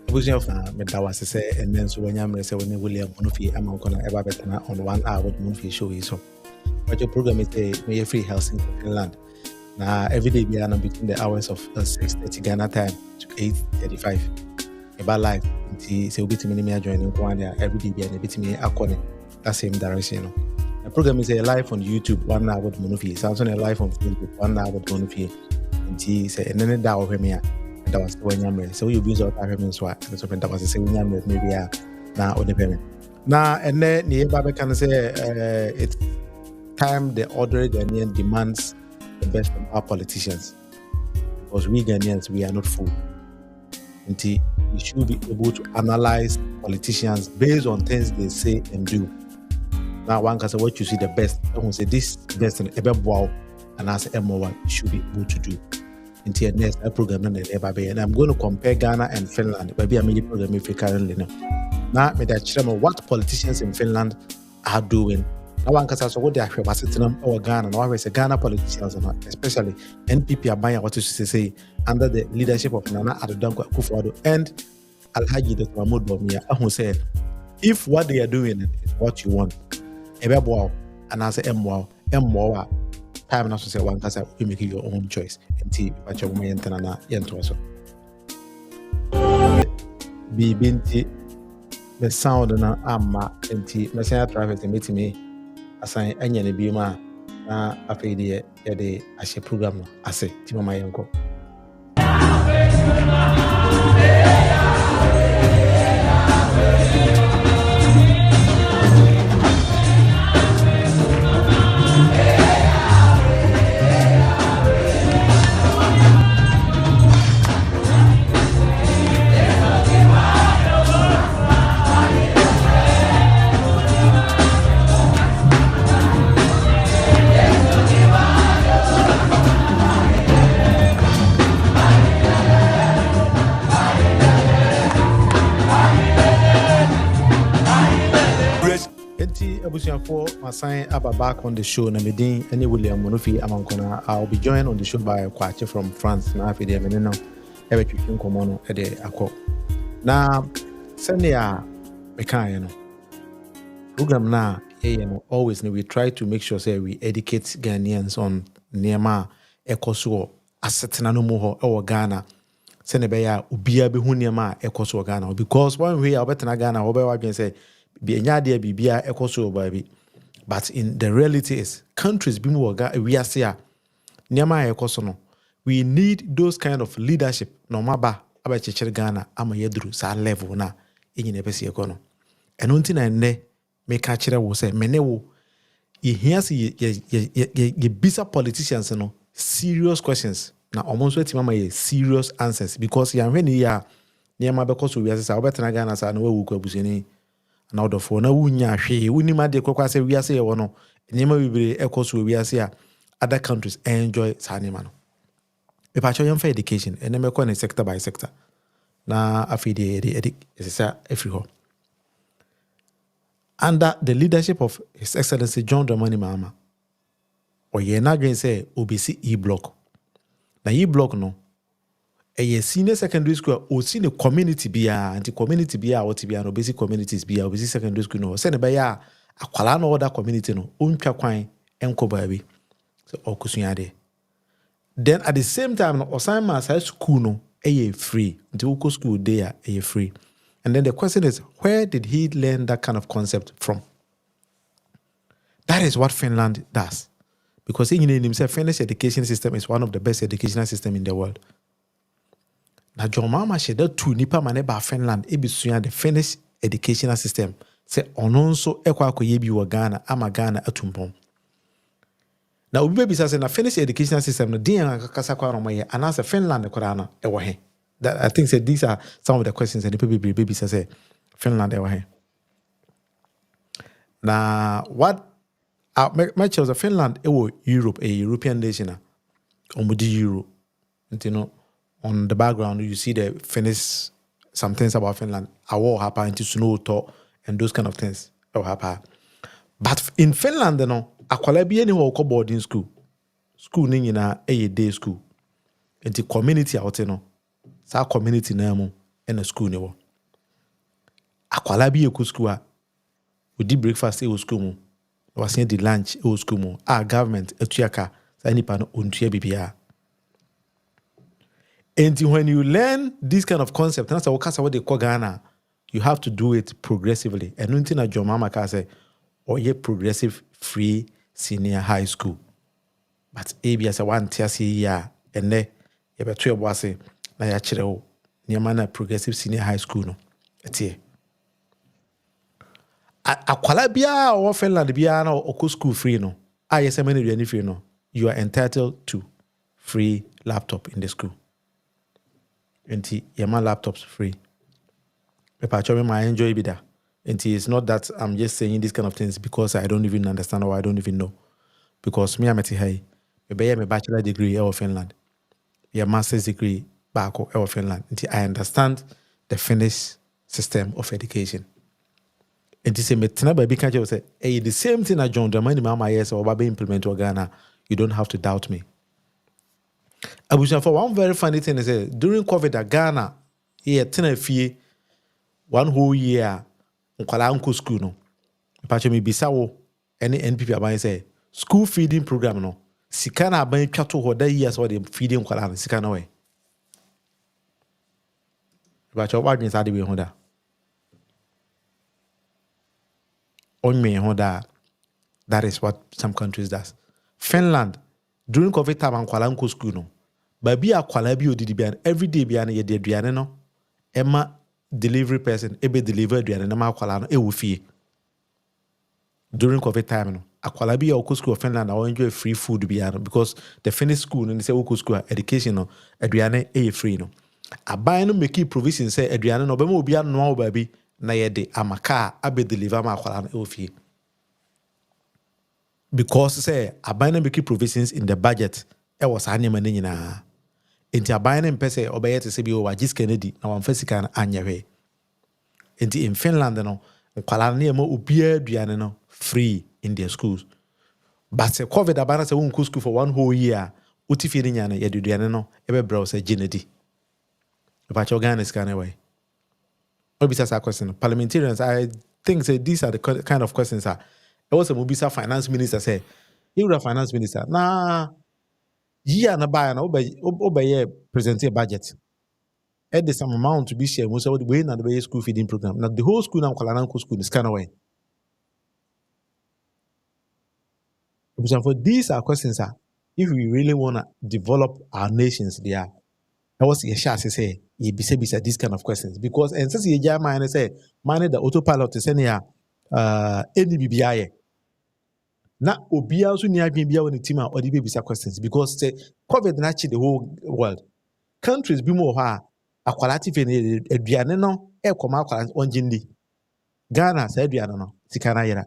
That was to say, and then so when I'm say when William Munufi, I'm going to ever better on 1 hour with Munufi show is so. But your program is a free Helsinki, Finland. Now every day we are between the hours of 6:30 Ghana time to 8:35. About life, so bit me joining one every day we are bit me according that same direction. The program is a live on YouTube 1 hour with Munufi. It's also a live on Facebook 1 hour with Munufi. And he said, and then that over me. That was the one so you use all that happening so that was the same maybe now on the payment. Now and then the Baba can say it's time the ordinary Ghanaian demands the best from our politicians. Because we Ghanaians, we are not fool. And we should be able to analyze politicians based on things they say and do. Now one can say what you see the best. I will say this best and wow, and as M1 should be able to do. Into the next program and I'm going to compare Ghana and Finland. Maybe I'm in program if you currently know. Now, what politicians in Finland are doing. Now, one can say what they are sitting or Ghana. Now, I say Ghana politicians, especially NPP are buying what you say under the leadership of Nana Addo Akufo-Addo and Alhaji Dr. Mahmoud Bawumia, who said, if what they are doing is what you want, and I say M1, time not to say one because you make your own choice. And what your woman and Yantoso. Be binti the sound na amma and Messiah traffic meeting me assign any bima na afedi de ashe program no ase ti mama yanko. For my sign up back on the show, Namedin, any William Munufi, I'll be joined on the show by Kwache from France. Now, if you have now, every chicken common at the Akko. Now, send ya, Mekano program now, always we try to make sure say we educate Ghanaians on Nema, Ekosuo, Asetina no more or Ghana. Send a bear, Ubia Behuniama, Ekosuo Ghana, because one way I'll bet Ghana, or I can say. Be a bibia ekoso baby, but in the reality is countries be more we are here. Nyama ekoso. We need those kind of leadership. No maba aba chechere Ghana ama yedru sa level na enyi na pesi ekono. Eno nti na nne me ka kire wo say mene wo ye hears ye bisa politicians no serious questions. Na almost weti mama ye serious answers because ya hwe ni ya nyama be koso we are say obetena Ghana sa na we ku abuseni. Now the phone, no wunya hwe wuni ma de kwakwa se wiase ye wono nyema bibire ekoso wiase a other countries enjoy sanima no be pa cho yam for education ene me ko ne sector by sector na afide esesa every under the leadership of His Excellency John Dramani Mahama oye na dwen say obisi e-block na e-block no a senior secondary school or senior community bia anti community bia what bia no basic communities bia basic secondary school no send be ya akwala no other community no untwa kwan enko baabi so okusunya de then at the same time no osama high school no free until uko school there free and then the question is where did he learn that kind of concept from? That is what Finland does because in himself Finnish education system is one of the best educational system in the world. Na John Mama sheda tu nipa mane ba Finland ebisua the Finnish educational system say ononso ekwa akoye bi wo Ghana ama Ghana atumpom. Na obi be bisa say na Finnish educational system no din akakasa kwa romaye anasa Finland ekora na ewo he. That I think said these are some of the questions that the people baby say Finland ewo he. Na what much of Finland ewo Europe a European nation omudi Euro. You know on the background, you see the Finnish, some things about Finland. A war happened into snow talk and those kind of things. But in Finland, you know, a kwalabi anywhere ko boarding school. School ni na a day school. Into community out, you know. Sa community na mo. in a school no. Akwala bi eku school a odi breakfast e school mu. Was the lunch e school mu. Government etuaka sa nipa no ontua bibia. And when you learn this kind of concept, that's what they call Ghana, you have to do it progressively. And nothing that your mama can say, or ye progressive free senior high school. But maybe as a one tier year, and then you better your boss say, na ya chire near man progressive senior high school no. It's here. Akwala bia or Finland bia no or school free no. Yes, I mean any free no. You are entitled to free laptop in the school. And my laptop's free. If I enjoy it, and it's not that I'm just saying these kind of things because I don't even understand or I don't even know. Because me, I'm at high. Maybe I'm a bachelor degree in Finland. A master's degree back in Finland. And I understand the Finnish system of education. And to say, me tina baby can't just say, hey, the same thing I John Dramani Mama yes or Baby implement to Ghana. You don't have to doubt me. I wish for one very funny thing is during COVID at Ghana, yeah, 10 fee 1 whole year, uncle school no. Patch me bisawo any NPP about say school feeding program no. Sikana aban twato ho da years or the feeding unkwala no sikana way. Patch what means ade we ho da. On me ho da. That is what some countries does. Finland during COVID time unkwala uncle school no. Baby akwala bi odidi bian every day bian ye de aduane no. Emma delivery person ebe deliver aduane na ma akwala no e wo fie. During COVID time no. Akwala bi ya school of Finland I enjoy free food bian because the Finnish school no they say school education no aduane e free no. Aban no make provision say aduane no be ma obi ano baby na ye de amaka abe deliver ma akwala no e wo fie. Because say aban no make provisions in the budget e was anema ne nyina. Enti aban no mpese obeye te se bi o wagis Kennedy na wamfa sika na anyehwe. Enti in Finland no nkwala na ema obia aduane no free in their schools. But say COVID abana say won school for 1 whole year. Uti fi nya na ye aduane no ebe bra say Kennedy. If I Ghana is kind of way. Obisa question. Parliamentarians, I think say these are the kind of questions that also Mobisa finance minister say, you are finance minister. Nah, year na buy na obey present a budget. Add the some amount to be shared. Most of the way na the school feeding program. Now the whole school now Kwalananko school is kind of way. For these are questions that if we really want to develop our nations, there, I was a share say you be say these kind of questions because and since you German say manage the autopilot is any any BBI. Na obi also near bia when the team or the baby questions because say COVID na the whole world. Countries be more ha akwalati fe aduane no e koma akwalati onjindi. Ghana say aduane no sikana yera.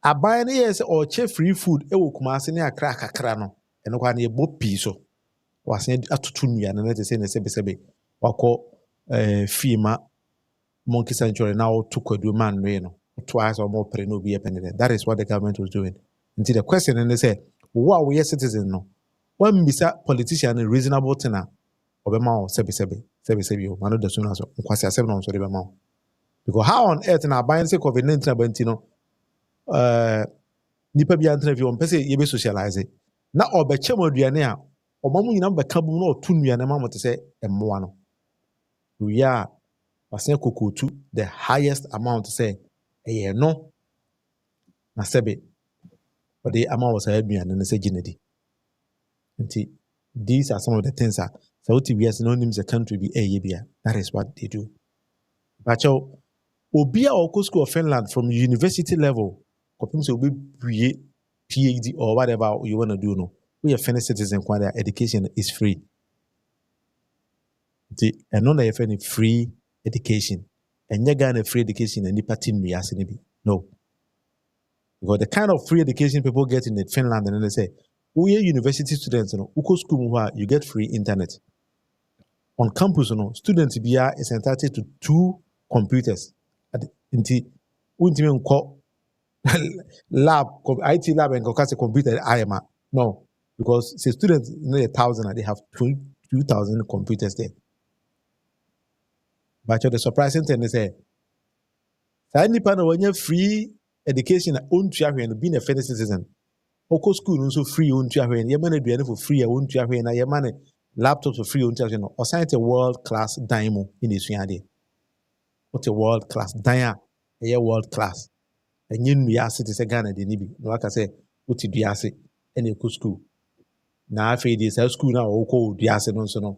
Aban na yes or che free food e wo kuma ase ne akra kakra no. Eno kwa na e bo pi so. Wase atutu nua na te say na sebe wako fima monkey sanctuary now to kwadu man no. Twice or more pre no be pendant. That is what the government was doing. Until the question and they say, what we are citizen no? When bisa politician a reasonable tenor obema o sebi o mano de suna so nkwasi asem no so de bema. Because how on earth na buy say COVID-19 about no nipa bi interview on pese ye be socialize. Na obeche moduane a omamu nyina beka bu na otu nuane ma mo te say emmoa no. We are pasen kokotu the highest amount say no na sebe but the amount was a me and say Kennedy. These are some of the things that Saudi we as names the country be a that is what they do. But Obia or school of Finland from university level, will be PhD or whatever you want to do. No, we are Finnish citizens when their education is free. And not a free education. And you're going free education and the team we ask no. Because the kind of free education people get in Finland and then they say, we are university students, you know, uko school you get free internet. On campus, you know, students is entitled to 2 computers. Inti lab, IT lab and computer IMA. No, because say students 1,000 they have 2,000 computers there. But the surprising thing is that when you free education and being a Finnish citizen, Oko school also free on Tiahuan, Yemen for free on Tiahuan, Yemane laptops for free on Tiahuan, or sign a world class dynamo in this Yadi. What a world class Daya, a world class. And you are citizen Ghana, the Nibi. Like I say, what did you say? Any school. Now, if it is a school now, Oko, Diase, no.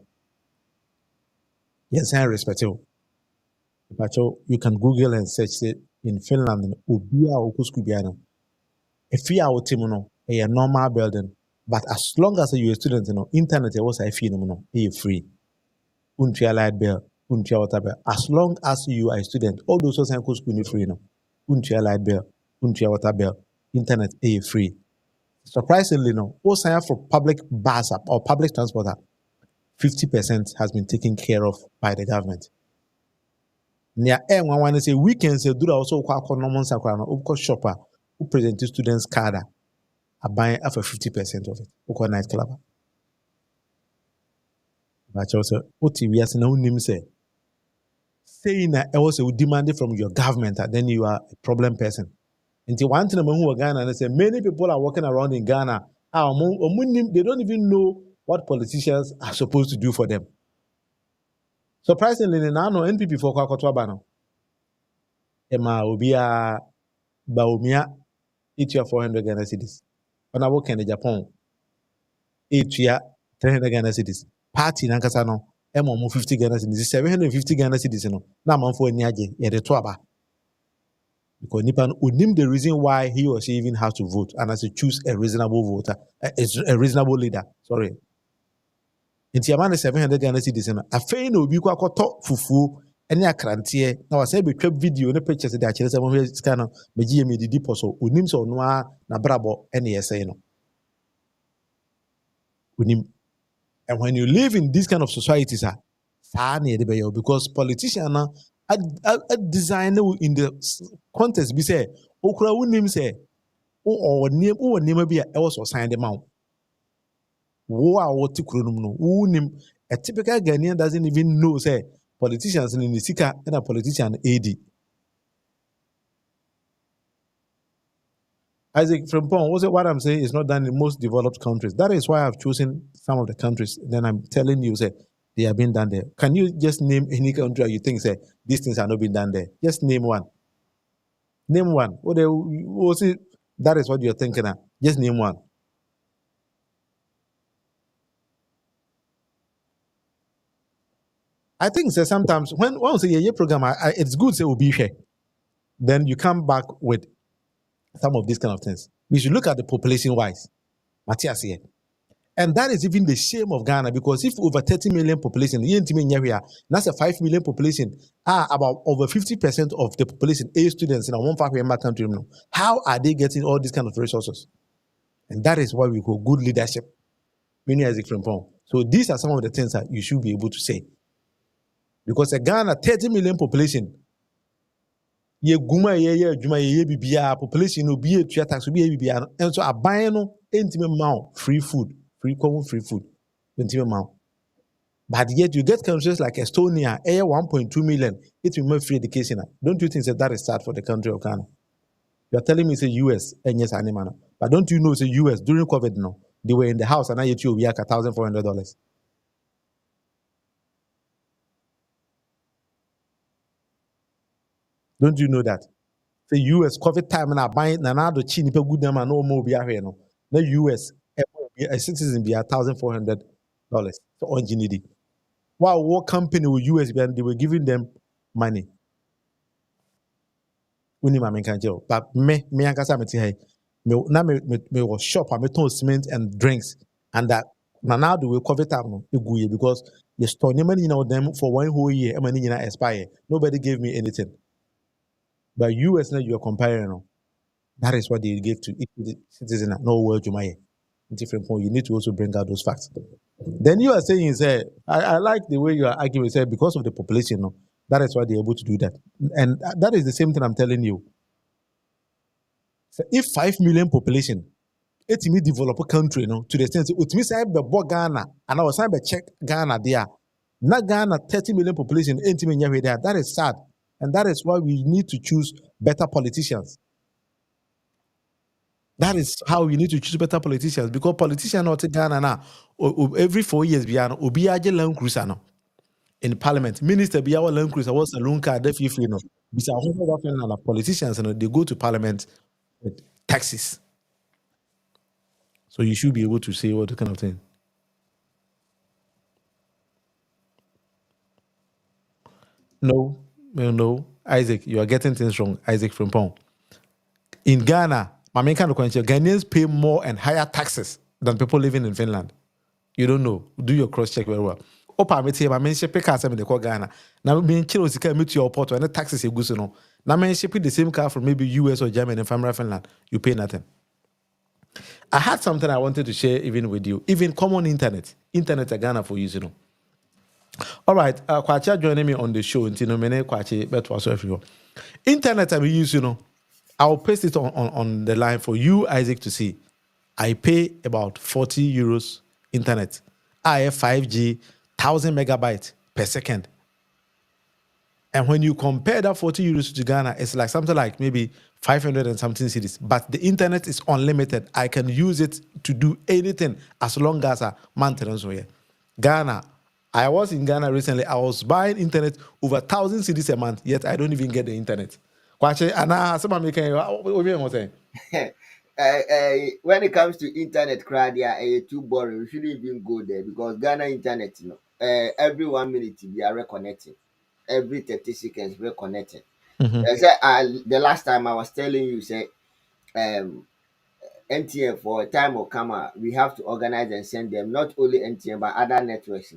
Yes, I respect you. But you can Google and search it in Finland, Ubia Oko school. If you are a normal building, but as long as you're a student, internet was a phenomenon, free. Untia light bill, untia water bill. As long as you are a student, all those social school free, untia light bill, untia water bill, internet free. Surprisingly, all sign for public bus or public transport, 50% has been taken care of by the government. Near one say weekends, do also quite normal shopper who present students card are buying after 50% of it. Oko nightclub. But also, OTV has no name say. Saying that also demanded from your government, then you are a problem person. Until one thing who are Ghana and say many people are walking around in Ghana. They don't even know what politicians are supposed to do for them. Surprisingly, now no NPP for Kwakotwabano. Emma Obia Baumia, each year 400 Ghana cedis. When I work in Japan, each year 300 Ghana cedis. Party Nankasano, Emo 50 Ghana cedis, 750 Ghana cedis. Now, man for Niaje, the Twaba. Because Nipan would name the reason why he or she even has to vote and has to choose a reasonable voter, a reasonable leader. Sorry. In Tiamana 700 Ghana cedis. A fain will be quite fufu. Any akrantie na wase be twap video ne pictures de akere se mo hwe sika no megie me didi poso onim so no a na brabo ene yese no onim. And when you live in this kind of societies sa na be yo because politicians na a design in the context be say okura wonim say o onim bi a e was sign them out wo a wo ti kuro no wonim. A typical Ghanaian doesn't even know say politicians in the Sika and a politician AD. Isaac Frimpong, what I'm saying is not done in most developed countries. That is why I've chosen some of the countries. Then I'm telling you, say, they have been done there. Can you just name any country you think, say, these things are not being done there? Just name one. Name one. That is what you're thinking of. Just name one. I think say sometimes when one say a program, it's good say will be here. Then you come back with some of these kind of things. We should look at the population wise. Matthias here. And that is even the shame of Ghana because if over 30 million population, that's a 5 million population, about over 50% of the population A students in a one country. How are they getting all these kind of resources? And that is why we call good leadership. So these are some of the things that you should be able to say. Because a Ghana 30 million population, population will be a tax will be and so a buying intimate mount free food, free common free food, intimate mount. But yet you get countries like Estonia, 1.2 million, it will make free education. Don't you think that is sad for the country of Ghana? You are telling me it's a US and yes, animal. But don't you know it's a US during COVID no? They were in the house and I you be $1,400. Don't you know that? The US COVID time and I buying another chin good man no more be here no. The US a citizen be $1,400. So on GND. Wow, what company will US be and they were giving them money. Uni ma menka jail. But me ankasa me ti hai. Me was shop and me ton cement and drinks and that now do we COVID time no eguye because you store money them for one whole year and money expire. Nobody gave me anything. But US now you are comparing. That is what they gave to each citizen. No word you might. Different point. You need to also bring out those facts. Then you are saying, say, I like the way you are arguing, say, because of the population, no, that is why they're able to do that. And that is the same thing I'm telling you. So if 5 million population, it's me develop a country, no, to the extent it means I have the Ghana and I was trying to check Ghana there. Not Ghana, 30 million population, 80 million there. That is sad. And that is why we need to choose better politicians. That is how we need to choose better politicians, because politicians not in Ghana now. Every 4 years, Obiaje land cruiser now in parliament. Minister Biawa land cruiser was a loan card if you know. Politicians and they go to parliament with taxes. So you should be able to say what kind of thing. No, Isaac, you are getting things wrong. Isaac Frimpong. In Ghana, my main kind of question: Ghanaians pay more and higher taxes than people living in Finland. You don't know. Do your cross check very well. Opa me tie, my main ship car me call Ghana. Now me kilo sika me to your port and the taxes you go so no. Now main ship the same car from maybe US or Germany and from Finland. You pay nothing. I had something I wanted to share even with you. Even common internet at Ghana for you know. All right, Kwacha joining me on the show. Mene Kwachi, but was everyone. Internet I use, you know. I'll paste it on the line for you, Isaac, to see. I pay about 40 euros internet. I have 5G, 1,000 megabytes per second. And when you compare that 40 euros to Ghana, it's like something like maybe 500 and something cities. But the internet is unlimited. I can use it to do anything as long as a maintenance here. Ghana, I was in Ghana recently. I was buying internet over 1,000 cities a month, yet I don't even get the internet. When it comes to internet, too boring. We shouldn't even go there because Ghana internet, every 1 minute we are reconnecting, every 30 seconds reconnecting. The last time I was telling you, say, NTN for a time will come out, we have to organize and send them not only NTN but other networks,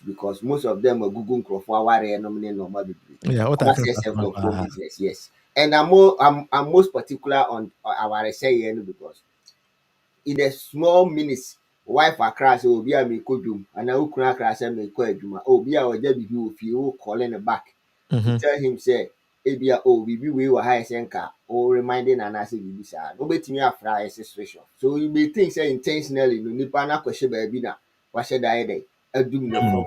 because most of them are Google for business, yes. And I'm most particular on our say because in a small minutes wife across will be a me kodum and I will crack crash and make quaduma. Oh, be our Debbie who feel calling back to tell him say ebia we were high senka or reminding an acid bisa. No bet me a fry situation. So you may think say intentionally no nipa na kweshe baby na washe day a doom from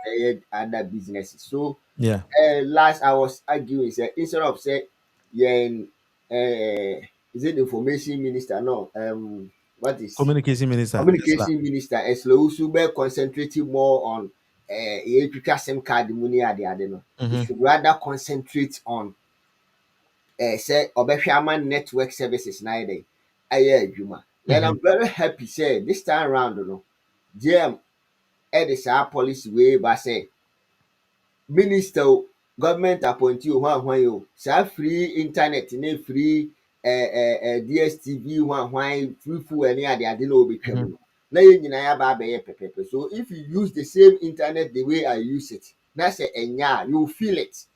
other businesses. So yeah. Last I was arguing say instead of say yeah is it information minister? No, what is Communication minister? communication minister? Eslo Usube concentrating more on SIM card money at the other. You should rather concentrate on say Obeshaman network services neither. Juma. Then I'm very happy say this time around, GM is our policy way by say minister government appointee hwan o saa free internet ne free DSTV hwan free fuel ne ade na obetwa mu no na yɛn nyinaa aba abɛyɛ pɛpɛpɛ. So if you use the same internet the way I use it na sɛ ɛnya you feel it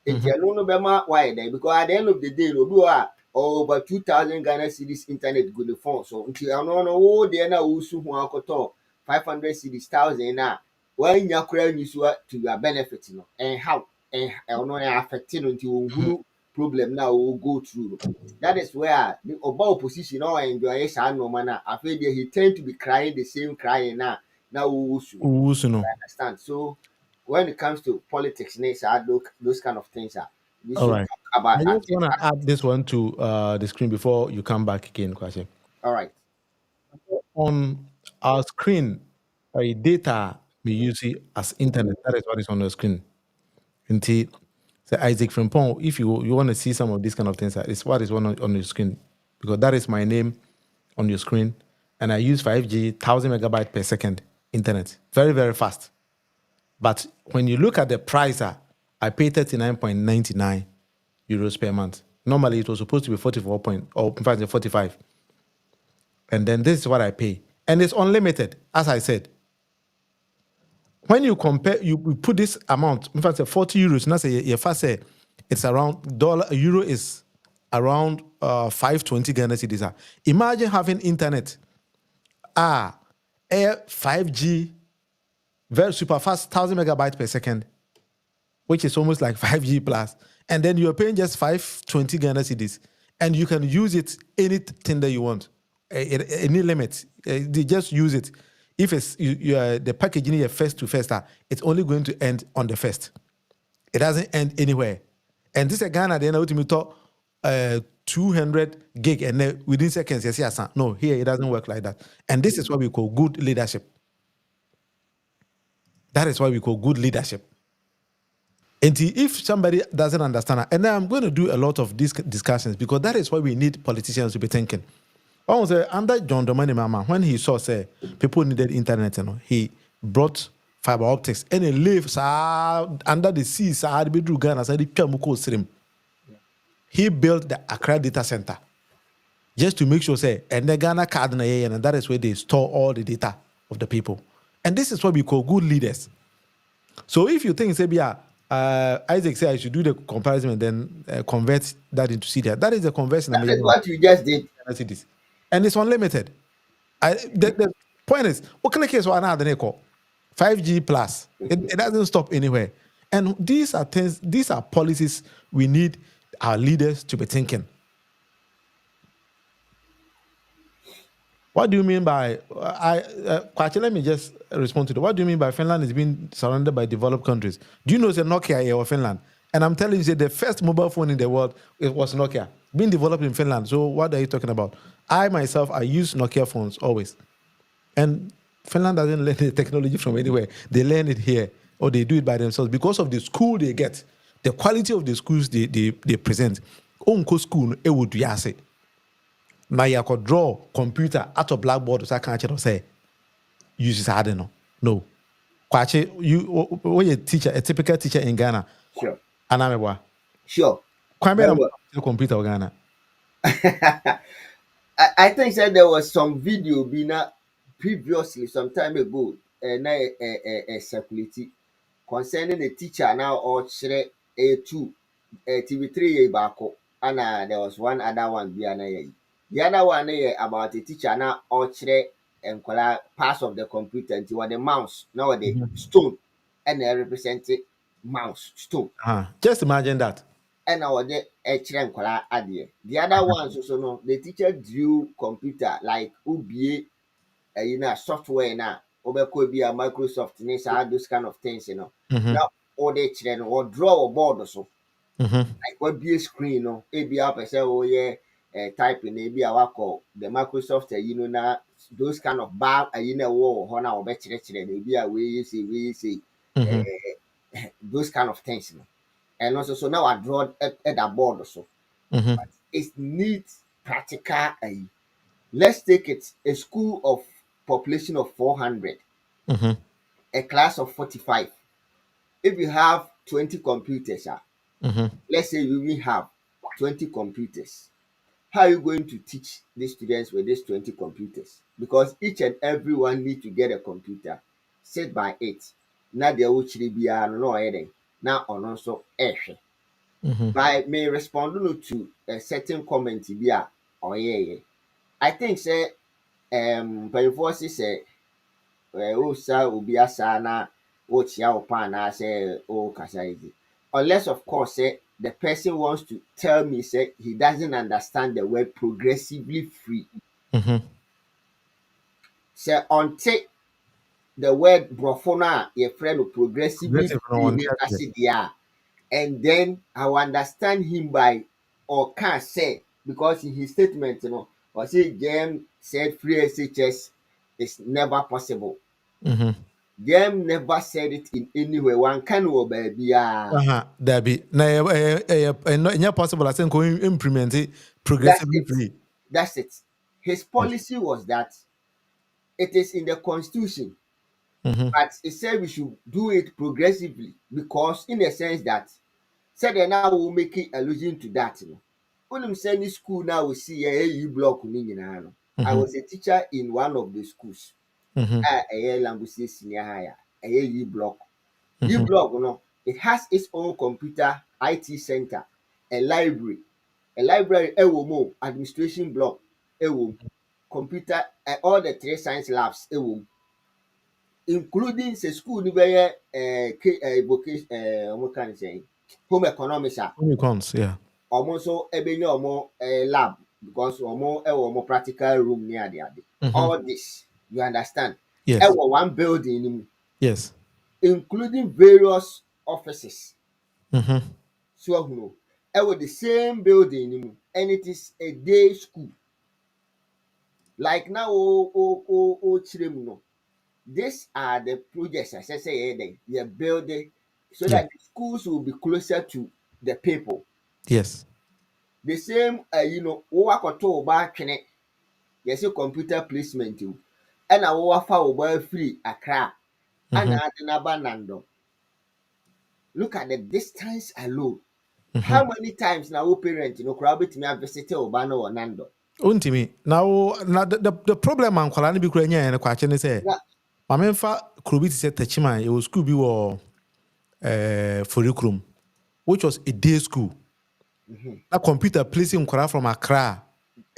nti ɛno no bɛma wayɛ dɛn because at the end of the day no obi wɔ a over 2,000 Ghana cedis internet go ne phone so nti ɛno no wo deɛ na wosu ho akɔtɔ 500 cedis 1,000 na wanya koraa nyi so to your benefit no and how and no affect no until ohunu problem na o go through. That is where the opposition or enjoy saa normal na after he tend to be crying the same crying now no. Understand. So when it comes to politics those kind of things we should talk about. I just want to add this one to the screen before you come back again, Kwasi. All right. On our screen, data we use it as internet. That is what is on the screen. Until say Isaac Frimpong, if you want to see some of these kind of things, it's what is on your screen, because that is my name on your screen, and I use 5G 1,000 megabytes per second internet, very very fast. But when you look at the price, I pay 39.99 euros per month. Normally it was supposed to be 45, and then this is what I pay, and it's unlimited, as I said. When you compare, you put this amount, in fact, 40 euros. Now say if I say it's around euro is around 520 Ghana cedis. Imagine having internet, 5G, very super fast, 1,000 megabytes per second, which is almost like 5G plus, and then you're paying just 520 Ghana cedis, and you can use it anything that you want, any limit. They just use it. if it's the packaging is first to first, it's only going to end on the first. It doesn't end anywhere. And this is Ghana, then ultimately talk 200 gig and then within seconds, yes. No, here it doesn't work like that. And this is what we call good leadership. That is why we call good leadership. And if somebody doesn't understand that, and then I'm going to do a lot of these discussions because that is why we need politicians to be thinking. I want to say, under John Domani Mama, when he saw, say, people needed internet, he brought fiber optics and he lives under the sea, he built the Accra data center just to make sure, say, and the Ghana card, and that is where they store all the data of the people. And this is what we call good leaders. So if you think, say, Isaac said I should do the comparison and then convert that into CDI, that is the conversion. That is what you just did. And it's unlimited. The point is, what can I case one other 5G plus? It doesn't stop anywhere. And these are things, these are policies we need our leaders to be thinking. What do you mean by Kwachi, let me just respond to that. What do you mean by Finland is being surrounded by developed countries? Do you know it's a Nokia here or Finland? And I'm telling you, the first mobile phone in the world, it was Nokia, being developed in Finland. So what are you talking about? I myself, I use Nokia phones always. And Finland doesn't learn the technology from anywhere. They learn it here or they do it by themselves because of the school they get, the quality of the schools they present. Onko school, it would be say. Now you could draw computer out of blackboard, so I can't say use I don't know. No. Kwachi, you a teacher, a typical teacher in Ghana. Sure. Anamebwa. Sure. Kwame computer Ghana. I think that there was some video being previously some time ago circulated concerning a teacher now or A2 TV3 bako and there was one other one behind. The other one about a teacher now or and parts of the computer until the mouse now the stone and they represented mouse stone. Just imagine that. And I was there idea. The other ones also no, the teacher drew computer like UBA, software now, over could be a Microsoft, those kind of things, Now all the children or draw a board or so. Like what be a screen, ABI up and say, oh yeah, type in ABI call the Microsoft, now those kind of bar, wall, honor or better, ABI we say, those kind of things, And also, so now I draw at that board also. But it needs practical. Let's take it a school of population of 400, a class of 45. If you have 20 computers, let's say you will have 20 computers. How are you going to teach these students with these 20 computers? Because each and every one need to get a computer, set by it. Now they will be now on also air. By me responding to a certain comment here, I think say mpanyinfoɔ say wosa obi asa na wokyia wo pa na say kasa yi unless of course say the person wants to tell me say he doesn't understand the word progressively free. Say until the word brofo na your friend progressively free and then I will understand him by or can't say because in his statement, or say Jem said free SHS is never possible. Jem never said it in any way. One can go baby. There be not possible. I think going implement it progressively free. That's it. His policy was that it is in the constitution, but it said we should do it progressively because in a sense that said now we'll make it allusion to that. When I'm saying school now we see a block. I was a teacher in one of the schools. A language senior higher, a block. Block, it has its own computer, IT center, a library, administration block, computer, all the 3 science labs, including the school vocation, what can I say? Home economics. Home econs, yeah. Almost so lab because more practical room near the all this you understand. Yes. one building, Yes. including various offices. Mm-hmm. So the same building, and it is a day school. Like now, these are the projects I say they're building so Yeah. that the schools will be closer to the people. Yes. The same, Owakoto Bakene, yes, computer placement, and our Fawa free Accra, and Mm-hmm. Adanaba. Look at the distance alone. Mm-hmm. How many times now, parents, crowd me have visited Obano or Nando? Untimi. Now the problem man kwala ni bi kura nya ene kwache ne say Now, ma memfa kuro bi ti say Techima it was school bi wo Forikrum, which was a day school. Na computer placing kwala from Accra.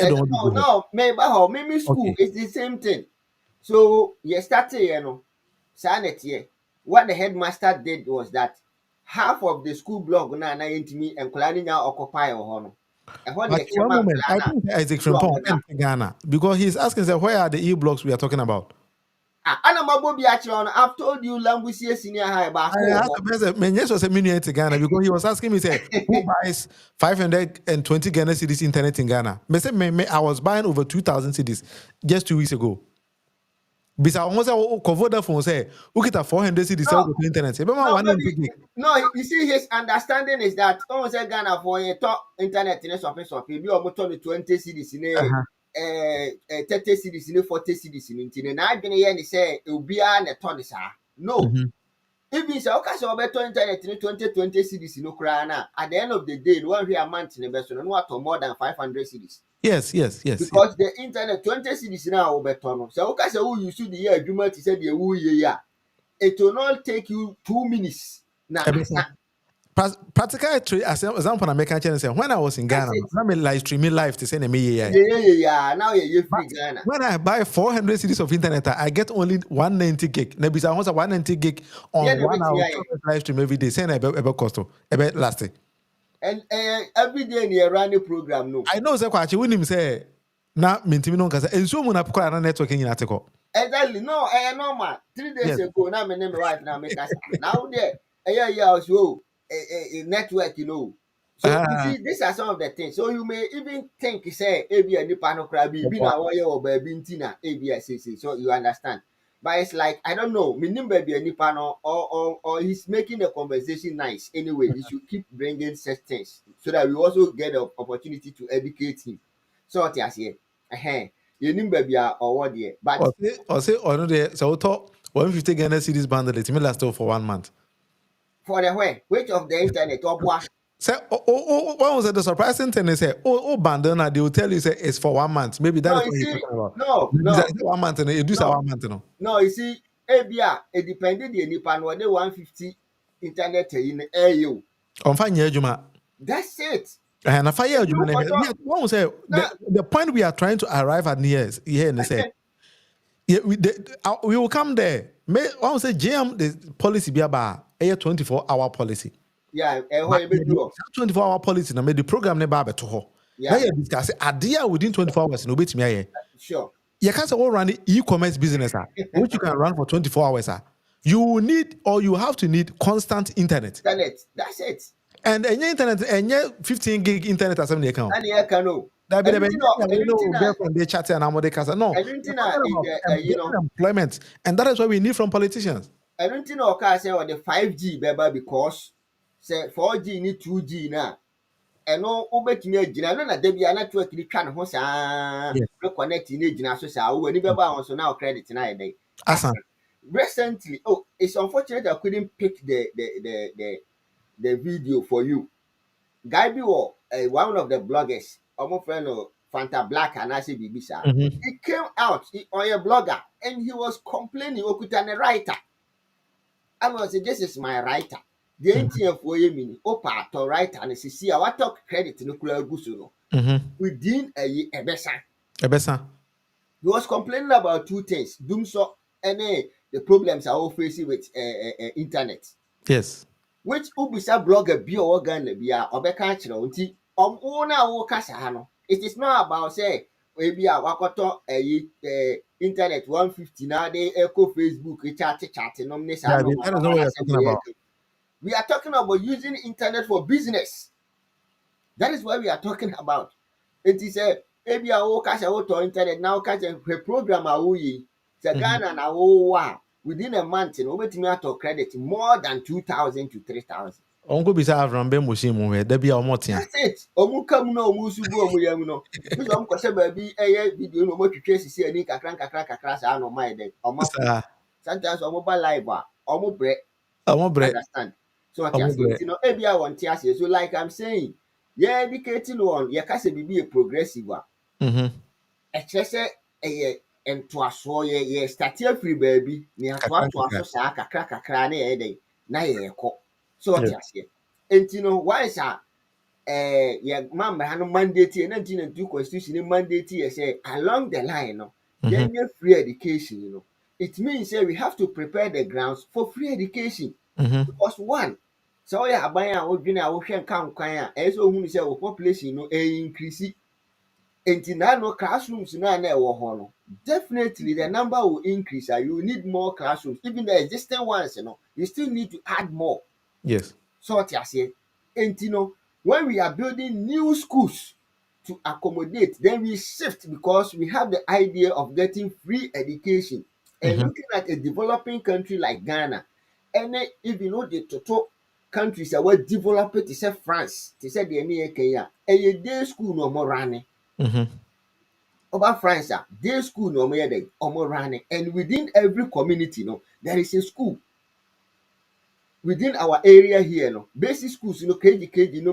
E don do go. no, maybe school, Okay. it's the same thing. So, you started, Sanet, what the headmaster did was that half of the school block na intimi and Klani now occupy or honor. And when But the one chairman moment, I think Isaac block Frimpong na and Ghana because he's asking say where are the E blocks we are talking about? Anamabobi actually, I've told you language senior high back I asked the person, man, yes, was a minute to Ghana because he was asking me, say, who buys 520 Ghana cities internet in Ghana? Me say, I was buying over 2,000 cities just 2 weeks ago. Bisa almost cover the phone say, look at 400 cities sell No, to internet. Say, but no, one maybe gig. no. You see, his understanding is that say Ghana for a top internet in a shopping, be almost 20 cities in a Uh-huh. 30 cities in a 40 cities in it. And I've been here and say it will be an a ton. No, Mm-hmm. even so, okay, so better internet in 20 cities in Ukraine. At the end of the day, one real month in the best one, what more than 500 cities. Yes. Because the internet 20 cities now better. So okay, so you should the year agreement said the year. It will not take you 2 minutes. Now, Practical example, I'm making say when I was in that's Ghana, it. I mean live streaming live to send me. Yeah. Now you're But free Ghana. when I buy 400 cities of internet, I get only 190 gig. Maybe I want 190 gig Yeah, on they 1 bet hour me. live stream every day. Saying a cost, a bit lasting. And every day in your running program, no. I know say kwachi when him say na mentimi no nkasa enso mu na pekora na networking in atiko. Exactly. No, normal. 3 days Yes. ago, now my name wife now make us now there. Yeah, so a network, So you Ah, see, these are some of the things. So you may even think, say, ABI and Nipano Krabi, be now or baby Tina, ABI, so you understand. But it's like, I don't know, meaning baby and Nipano, or he's making the conversation nice. Anyway, he should keep bringing such things so that we also get the opportunity to educate him. So what I say, you need baby or what there. But or say no dey so to 150 Ghana cedis bundle it may last for 1 month. for the way, which of the internet or what? Say what was the surprising thing they say bundle na they will tell you say it's for 1 month. Maybe that No, is you what you're see, talking about. no, Maybe no, it's 1 month and it do say no, 1 month no. no, you see, ABI, it depended the nipa no the 150 internet in AU. On fine adwuma. That's it. And if I hear If you adwuma for na what will say now, the point we are trying to arrive at here and say yeah, we will come there. May I say GM the policy be about a 24-hour policy. yeah, But you do. 24-hour policy na made the program never better to her. Now Yeah, you discuss idea within 24 hours no bit me. sure. You can't say run e-commerce business which you can run for 24 hours. You will need or you have to need constant internet. Internet, that's it. And any internet and 15 gig internet as an account. And you can know. That be the Anything, girlfriend they chatting and I'm casa. No, we're anything, talking about getting employment, and that is what we need from politicians. anything occur say on the 5G beba because say 4G need 2G now. Ɛno wobɛtumi agyina no na da bia network ni twa ne ho saa Yes. reconnect ni gyina so saa w'ani bɛba ho so now credit na yɛ dɛn Asa. recently it's unfortunate I couldn't pick the video for you guy bi wɔ one of the bloggers ɔmo friend no Fanta Black and I say bibi saa Mhm. he came out on a blogger and he was complaining okuta ne writer and was say this is my writer the NTF yɛ mini opa to writer and sisi a what talk credit no kura gu so no within a year ebesa Ebesa. he was complaining about two things doom so any the problems are all facing with internet Yes. which ubisa blogger bi o Ghana bia obeka kire nti wo na wo kasa ha no it is not about say we bia wakoto internet 150 now they echo Facebook chat no That is not what you're talking about. we are talking about using internet for business. That is what we are talking about. It is a maybe a whole cash out to internet now catch a program away. The Ghana na wow within a month in over to auto credit more than 2,000 to 3,000. Uncle Bisa from Bemushim, where there be a motin. That's it. Omu come no musu go mu yam no. This one kwase baby video no mo twetwe sisi ani kakra sa no my day. Omo sometimes omo ba live omo bre. Understand. So what you say, you know, ebi I want to say. So like I'm saying, yeah, educating on yeah, kase be a progressive. Say ento aso ye start free baby. Ni ato aso sa kakra na ye dey na ye ko. So what you say. And you know why is yeah, mama had no mandate in 1992 constitution mandate say along the line, no, then free education, you know. It means we have to prepare the grounds for free education. Because one, so yeah, buy our ocean count kaya, as who say population, you know, increase. And in no classrooms no, definitely the number will increase. You need more classrooms. Even the existing ones, you know, you still need to add more. Yes. So what you say, and you know, when we are building new schools to accommodate, then we shift because we have the idea of getting free education. And looking at a developing country like Ghana, and then if you know the total countries that were developed, to say France, to say the near Kenya, a day school no more running. Over France, day school no more running, and within every community, no, there is a school. Within our area here, no, basic schools, you know, KG, no,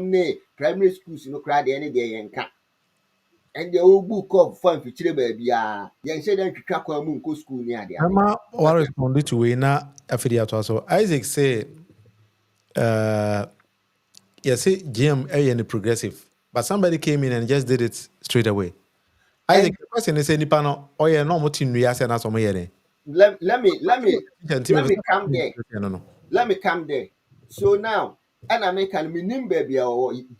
primary schools, you know, crowd any day and can. And the old book of fun for children, baby, young said that you can't come to school near the Mama, what responded to Wena Affiliate so Isaac say, yes, GM and progressive, but somebody came in and just did it straight away. Isaac, the person is any panel, or you're not much in Rias and as on my let me come there. Let me come there. So now, and I make an minim baby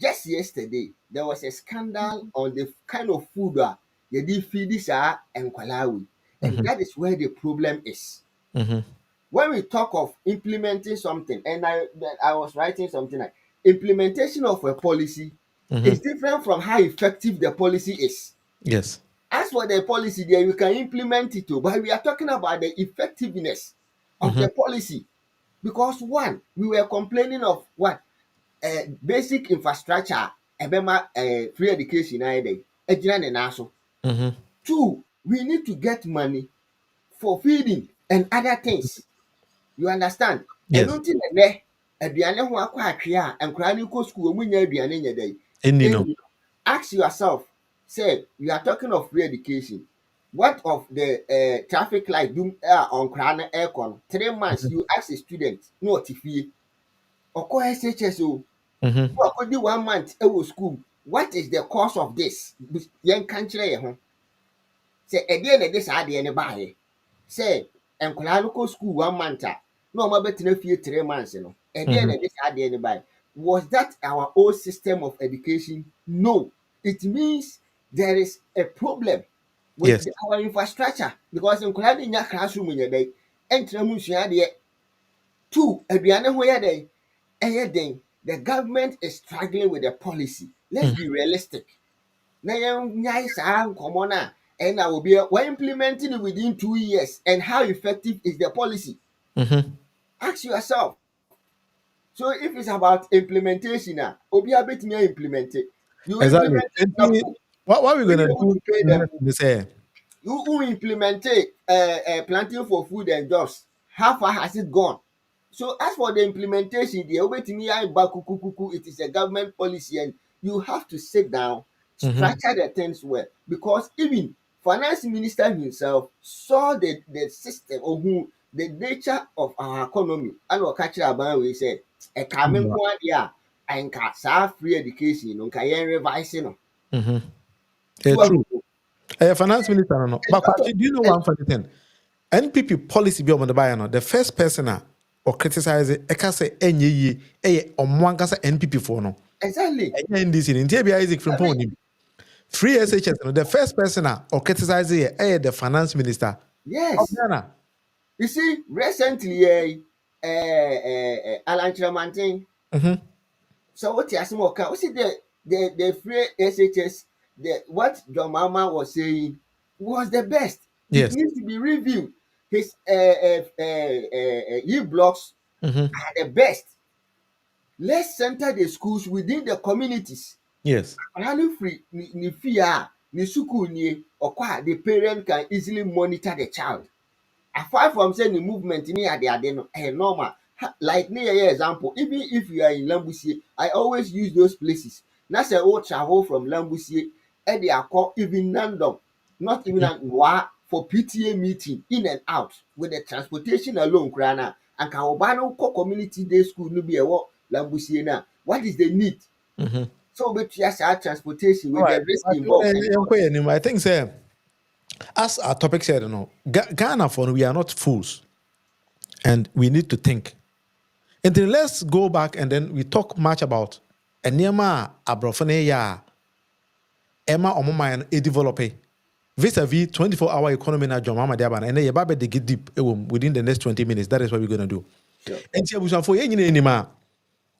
just yesterday, there was a scandal on the kind of food that you did feed this and Kwalawi. And that is where the problem is. When we talk of implementing something, and I was writing something like implementation of a policy is different from how effective the policy is. Yes. As for the policy there, you can implement it too, but we are talking about the effectiveness of the policy. Because one, we were complaining of what? Basic infrastructure, free education, two, we need to get money for feeding and other things. You understand? Yes. And nothing there, aduane ho akwa atwe a nkura ni ko school mu nya aduane nya dai. Ask yourself, say you are talking of free education. What of the traffic light doom on Krana aircon? 3 months you ask a student, no tifie. Or call SHS o. Or do 1 month school. What is the cause of this? Young country say again this idea any buy. Say and Krana school 1 month. No more better 3 months, you know. Again this idea any buy. Was that our old system of education? No. It means there is a problem with our infrastructure because in Korea classroom in your day, two, the government is struggling with the policy. Let's be realistic. And I will be we're implementing it within 2 years. And how effective is the policy? Ask yourself. So if it's about implementation, Obia bit me implement it. You exactly. Implement it. What are we gonna do? You implement planting for food and jobs. How far has it gone? So as for the implementation, it is a government policy, and you have to sit down, structure the things well, because even finance minister himself saw the system or who the nature of our economy and what catch about we said a common one and free education no can revising. True. Finance minister no. But do you know one funny thing? NPP policy be on the buy no. The first person or criticize it, I can say any or one can say NPP for no. Exactly. And this in Isaac from Pony. free SHS, the first person or criticize the finance minister of Yes. Ghana. You see, recently, Alan Chiramantin. So what you more can see the free SHS, what John Mama was saying was the best. It Yes. needs to be reviewed. His e-blocks are the best. Let's center the schools within the communities. Yes. And free ni fear ni school ni okwa, the parent can easily monitor the child. Apart from saying the movement ni ade no normal. Like me example, even if you are in Lambusie, I always use those places. Na say o travel from Lambusie e dey akọ even Nandom, not even Nwa for PTA meeting in and out with the transportation alone krana. And ka oba no kọ community day school no be ewo Lambusie na. What is the need? So we just our transportation with the risk involved. I think say, as our topic said, Ghana for we are not fools, and we need to think. And then let's go back and then we talk much about Enyema Abrofane ya Emma Omoman e develop vis-a-vis 24-hour economy na John Mama Diabana, and then they get deep within the next 20 minutes. That is what we're gonna do. Sure. And for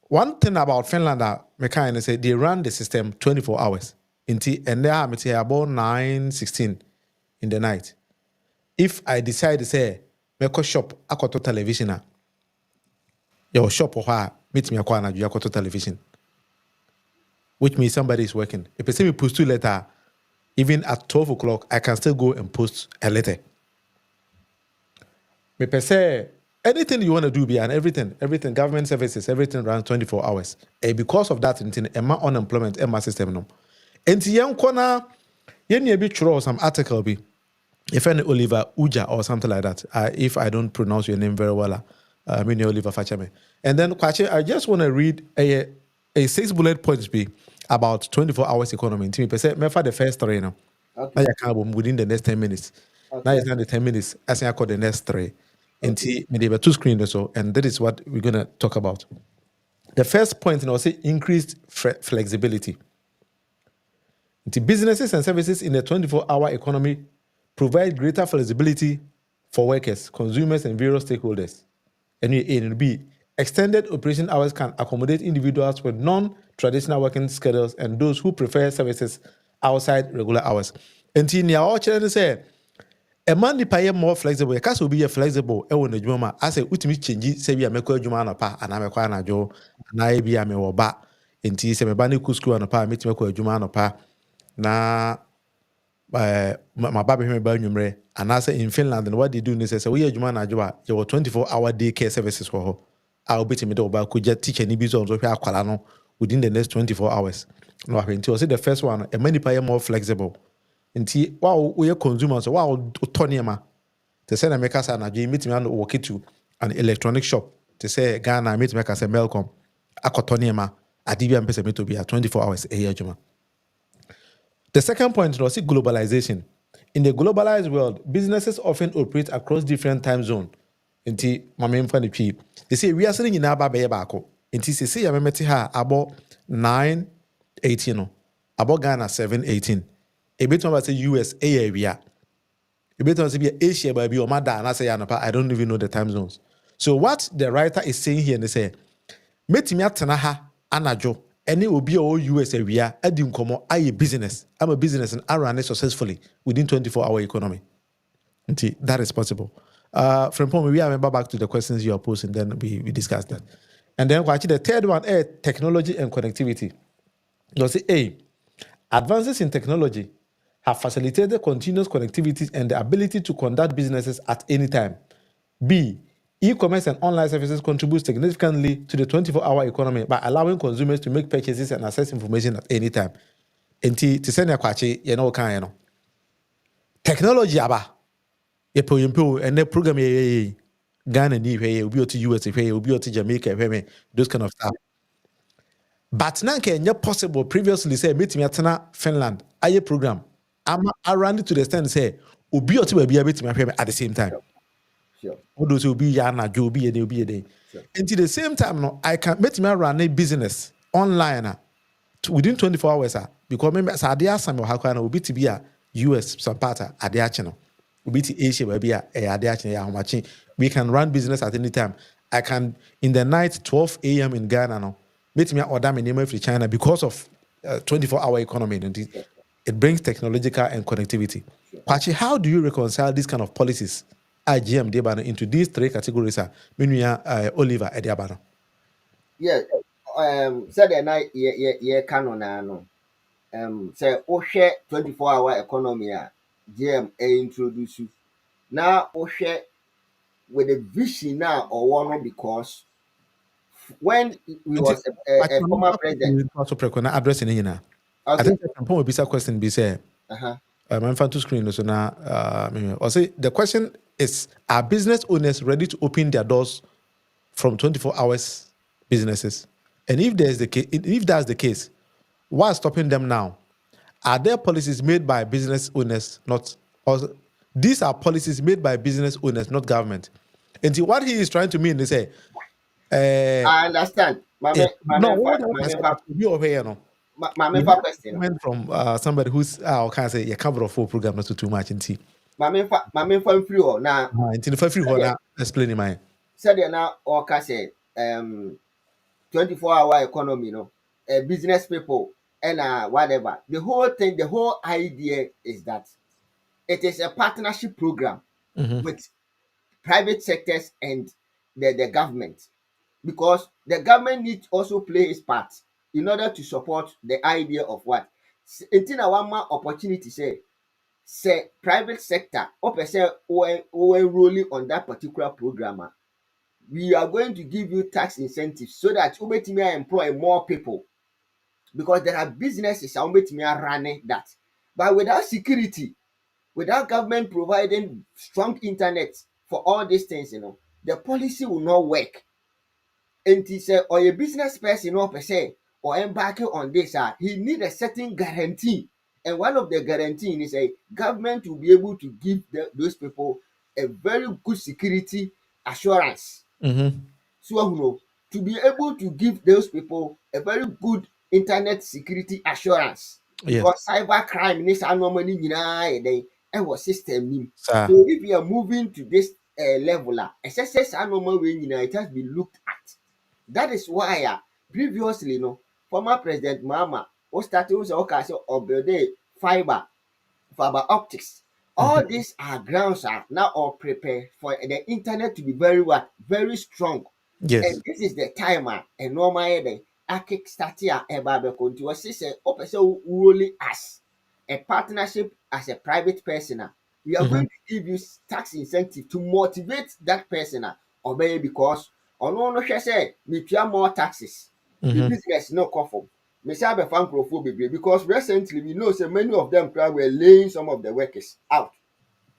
one thing about Finland that me say they run the system 24 hours. And they are about 9:16 in the night. If I decide to say make a shop akoto television your shop or meet me akwana you akoto television, which means somebody is working. If I say we post 2 letter, even at 12 o'clock, I can still go and post a letter. Me per se, anything you want to do, and everything, government services, everything runs 24 hours. And because of that, Emma unemployment, Emma system no. And young corner, you be throw some article be. If any Oliver Uja or something like that, if I don't pronounce your name very well, I mean Oliver Fachame. And then Kwache, I just want to read a 6 bullet points be about 24 hours economy. Me for the first 3 now. Okay. Now you can within the next 10 minutes. Okay. Now it's not the 10 minutes. I think I call the next 3. And see, maybe 2 screens or so, and that is what we're gonna talk about. The first point, say increased flexibility. The businesses and services in the 24-hour economy provide greater flexibility for workers, consumers, and various stakeholders. And it'll be extended operation hours can accommodate individuals with non-traditional working schedules and those who prefer services outside regular hours. And in your children say, a man the pay more flexible. Because will be flexible. I want to I say, ultimately change. Say we are making juma na pa, and I'm a kwana jo. Na be a me woba. Inti se me bani kusku na pa. Meet me kwa juma na pa. Na my baby me ba nyumre. And I say in Finland, and what they do is say we are juma na joa. You 24-hour daycare services for her. I'll be to me about could just teach any business of akwalano within the next 24 hours. No, I think the first one, a many pay more flexible. Nti wow we consumers wow toniema to say na make us na meet me and walk to an electronic shop to say Ghana meet make us a Melcom akotoniema adibia mpese me to be 24 hours a year juma. The second point was globalization. In the globalized world, businesses often operate across different time zones. Nti mama mfa ne twi they say we are sitting in aba be baako nti say ya memete ha abo 9:18 no abo Ghana 7:18 ebeto ba say US area ebeto say be Asia ba bi o mada na say anopa I don't even know the time zones. So what the writer is saying here, they say metimi atena ha anajo any obi o US area adi nkomo aye business. I'm a business and I run it successfully within 24-hour economy. Nti that is possible. From point we remember back to the questions you are posing, then we discussed that. And then actually the third one, technology and connectivity. You say, advances in technology have facilitated continuous connectivity and the ability to conduct businesses at any time. B, e-commerce and online services contribute significantly to the 24-hour economy by allowing consumers to make purchases and access information at any time. And to send a kwachi, technology aba. And the program Ghana ni will be to US will be to Jamaica those kind of stuff. But now can possible previously say meet me at Finland aye program. I'm around it to the extent say ubi or to be able to at the same time. Sure. All those will be yana jo be a day. Until the same time no I can meet me run a business online within 24 hours because remember sa ade asam o hakwa na obi to be a US some part ade ache no obi to Asia where be a ade ache ya homache we can run business at any time. I can in the night 12 a.m. in Ghana no meet me order me name from China because of 24-hour economy and it brings technological and connectivity. Pachi, how do you reconcile these kind of policies IGM Debano into these three categories? Oliver Ediabano. Yeah, said the night yeah canon no. Say share 24-hour economy GM introduce you. Now share with the vision now or one because when we was a former president. Addressing I Okay. think the will be a question be say I'm fan to screen so now or say the question is, are business owners ready to open their doors from 24 hours businesses? And if that's the case, what's stopping them now? Are there policies made by business owners, not, or these are policies made by business owners, not government? And see, what he is trying to mean is say, I understand. no, what you over here, no. My We have question. comment from somebody who's can say you cover a full program not too much in tea. My free or now. Until the free one explaining my Said now or say 24-hour economy, business people and whatever. The whole thing, the whole idea is that it is a partnership program with private sectors and the government, because the government needs also play its part in order to support the idea of what. Until now, one more opportunity say private sector or person who enrolling on that particular program, we are going to give you tax incentives so that you may employ more people, because there are businesses that may run that. But without security, without government providing strong internet for all these things, the policy will not work. And he said, or a business person or per se or embarking on this, he need a certain guarantee. And one of the guarantee is a government will be able to give those people a very good security assurance. So to be able to give those people a very good internet security assurance, because cyber crime is normally our system. sir. So if we are moving to this level, SSS it has been looked at. That is why previously, former President Mahama was started with the fiber optics. All these are grounds are now all prepared for the internet to be very what? Very strong. Yes. And this is the timer and normally I kickstart here about the country. Say, open so really as a partnership as a private person. We are going to give you tax incentive to motivate that person obey, because no say we pay more taxes. The business no conform. Me say be fan because recently we know so many of them were laying some of the workers out.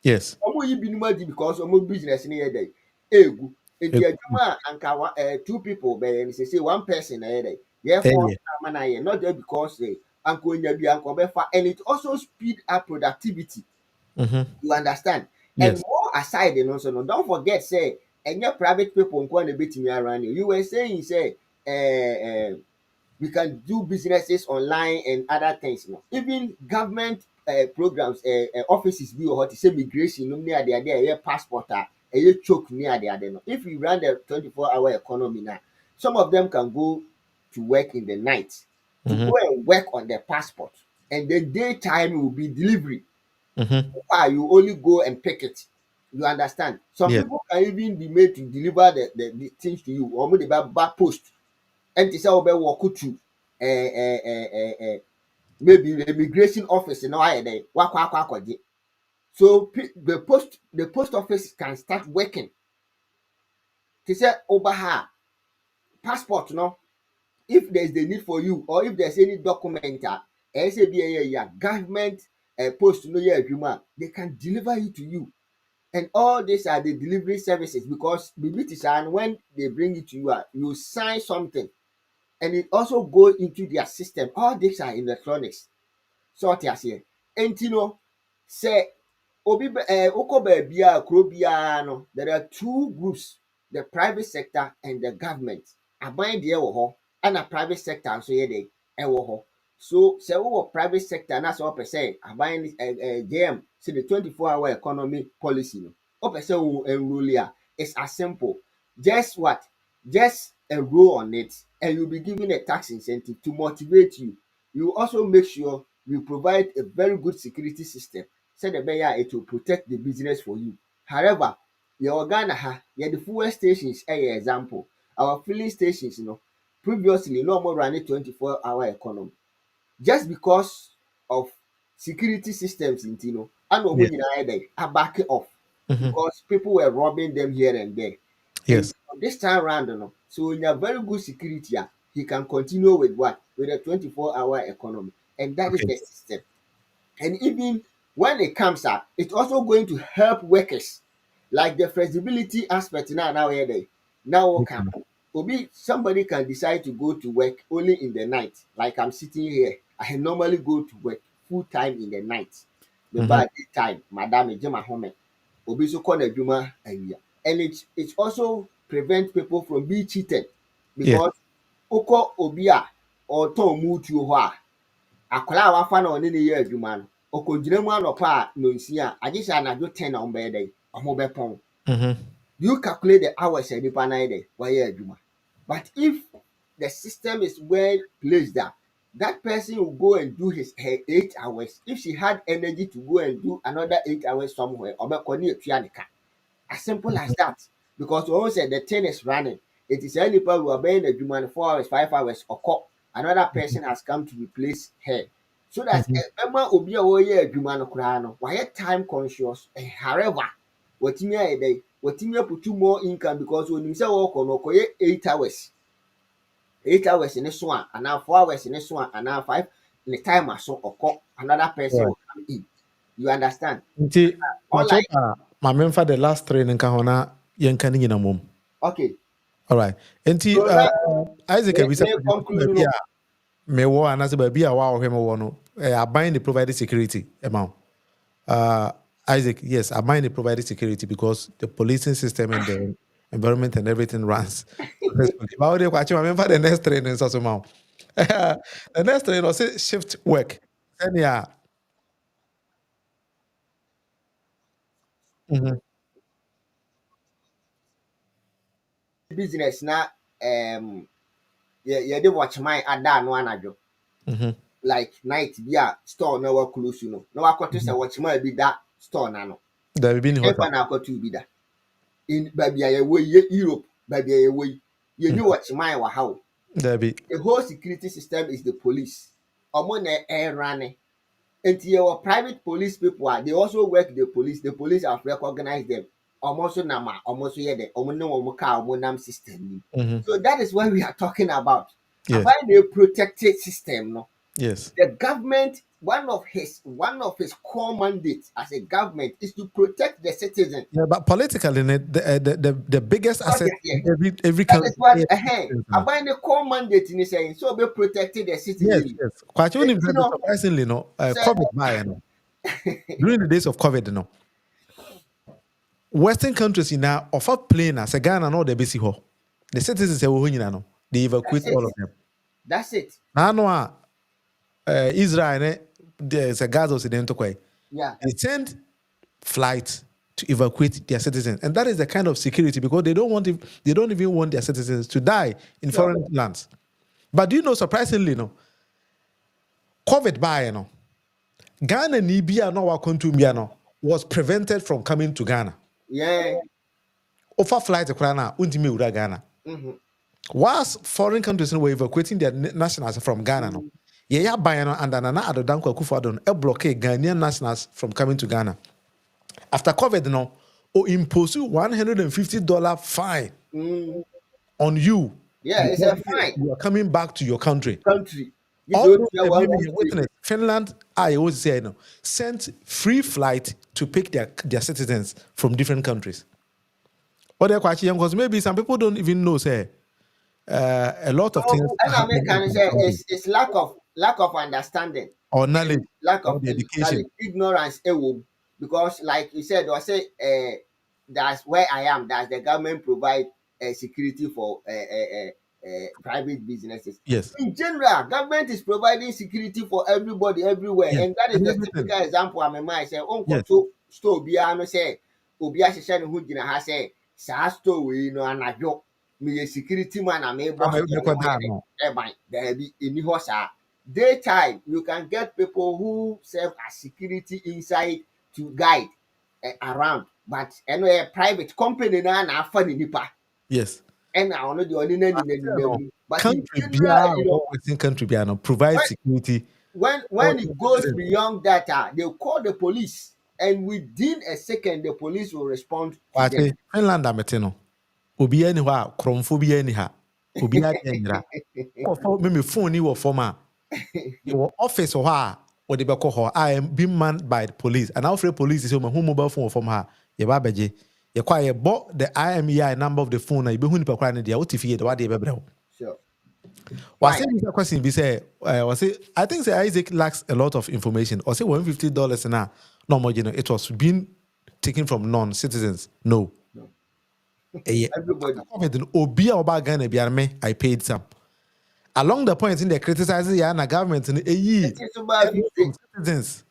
Yes. Because business near day egu enti adwuma anka two people be say one person na day therefore na not just because anka onya bi anka obefa, and it also speed up productivity. You understand? And Yes. more aside, so no, don't forget say any private people nko na betimi around you. You were saying say we can do businesses online and other things. Even government programs, offices we or say migration near the passport choke near the. If we run the 24-hour economy now, some of them can go to work in the night to go and work on their passport, and the daytime will be delivery. You only go and pick it. You understand? Some Yes. people can even be made to deliver the things to you, or maybe by post. And to say walk to maybe the immigration office in our day. So the post office can start working. To say over her passport, if there's the need for you, or if there's any document, government post they can deliver it to you. And all these are the delivery services, because and when they bring it to you, you sign something, and it also goes into their system. All these are electronics. So here. And say obi oko kuro no, there are two groups, the private sector and the government. Aban deɛ wɔ hɔ, ɛna private sector nso yɛ de ɛwɔ hɔ. So sɛ wowɔ private sector na sɛ wɔpɛ sɛ aban JM sɛ the 24-hour economy policy no wɔpɛ sɛ wo enroll a, it's as simple. Just what? Just enroll on it and you'll be given a tax incentive to motivate you. You also make sure you provide a very good security system sɛdeɛ ɛbɛyɛ a it will protect the business for you. However, yɛwɔ Ghana ha, yɛde fuel stations ɛyɛ example. Our filling stations no previously na wɔn run 24-hour economy. Just because of security systems nti no ana wɔn nyinaa yɛ dɛ aback off because people were robbing them here and there. Yes. And this time round no, so in a very good security he can continue with what? With a 24-hour economy, and that is the system. And even when it comes up, it's also going to help workers, like the flexibility aspect now here there. Now can somebody can decide to go to work only in the night. Like I'm sitting here, I normally go to work full time in the night. The bad time, madam, Jema home. Obi so call adwuma awia. And it also prevent people from being cheated because oko obi a ɔtɔn mutuo hɔ a akwadaa a wafa na ɔne ne yɛ adwuma no ɔkɔgyina mu anɔpa a nonsia agye sɛ anadwo 10 na ɔmo bɛyɛ dɛ ɔmo bɛpɔn. You calculate the hours a nipa na yɛ dɛ wɔyɛ adwuma. But if the system is well placed that person will go and do her 8 hours. If she had energy to go and do another 8 hours somewhere, ɔbɛkɔ ne etua ne ka. As simple as that. Because we always say the thing is running. It is any people who are being the human 4 hours, 5 hours, or another person has come to replace her. So that Emma will be a warrior human crown, why time conscious, and however, what you may day, what you may put you more income because when you say walk on 8 hours, 8 hours in this one, and now 4 hours in this one, and now 5 in the time I saw or another person will come in. You understand? Unlike my member the last training kahona yankan in a mum. Okay. All right. Enti Isaac Abisa me wo anase ba bia wa ohwem wo no abine the provided security amount. Isaac, yes, abine the provided security because the policing system and the environment and everything runs. But the next training so amount. The next training also shift work. And yeah. Business na you dey watch my ada no anadwo. Like night bi a store na wa close no. Na wa koto say watch my bi da store na no. There been hotel. Na koto bi da. In baby a ye Europe, baby a ye you know watch my wa how. There be. The whole security system is the police. Omo na air running. And your private police people they also work the police. The police have recognized them. Almost nama, almost here the omonam system. So that is what we are talking about. Yes. About a protected system, no? Yes. The government, one of his core mandates as a government is to protect the citizen. Yeah, but politically, the biggest asset every country. That is what about the core mandate in saying so be protected the citizen. Yes. Quite surprisingly, no, COVID by no. During the days of COVID, no. Western countries in now offer plane as a Ghana no the basic ho. The citizens say no, they evacuate all of them. That's it. Now Israel there's a Gaza to yeah. They send flights to evacuate their citizens, and that is the kind of security because they don't even want their citizens to die in foreign lands. But do you know, surprisingly, no, COVID by no, Ghana Nibia no wa kontumia was prevented from coming to Ghana. Yeah. Offer flight to Ghana, untimi ura Ghana. Whilst foreign countries were evacuating their nationals from Ghana, no, yeah, bayano and Nana Adodanko Akufo-Addo a blockade Ghanaian nationals from coming to Ghana. After COVID, no, or impose $150 fine on you. Yeah, it's a fine. You are coming back to your country. Finland, I always say, no, sent free flight to pick their citizens from different countries. Or they're quite young because maybe some people don't even know, say, a lot of things. And American say it's lack of understanding or knowledge, lack of education, ignorance. Because, like you said, I say, that's where I am. That the government provide security for private businesses. Yes. In general, government is providing security for everybody everywhere, Yes. and that is And the everything. typical example I'm in mind. Say, Yes. unko store biara no say obi ahyehyɛ ne ho gyina ha sɛ saa store wei no anadwo meyɛ security man na mebɔ store no ho yɛ ɛban daabi ɛni hɔ saa. Daytime you can get people who serve as security inside to guide around, but ɛno yɛ private company na afa ne nipa. Yes. Ɛna ɔno deɛ ɔne n'aninam. But in Country general, you know, Western country provides security. when it goes beyond that, they call the police, and within a second, the police will respond to them. Finland ametino. Obi ani hɔ a krɔmfo bi ani ha. Obi adi anyira. Me phone ni wɔ fam a. Your office hɔ a wɔde bɛkɔ hɔ. I am being manned by the police. And after police is my home mobile phone from her. Ye ba beje. Ye kwa ye bought the IMEI number of the phone na you be hu nipa kwa ne dia. What if ye the what dey bebrɛ. Sure. Was it this question be say was it I think say Isaac lacks a lot of information. Or say $150 now. No more, it was being taken from non-citizens. No. Everybody. Obi oba Ghana biara me, I paid some. Along the point in the criticizing the government in citizens.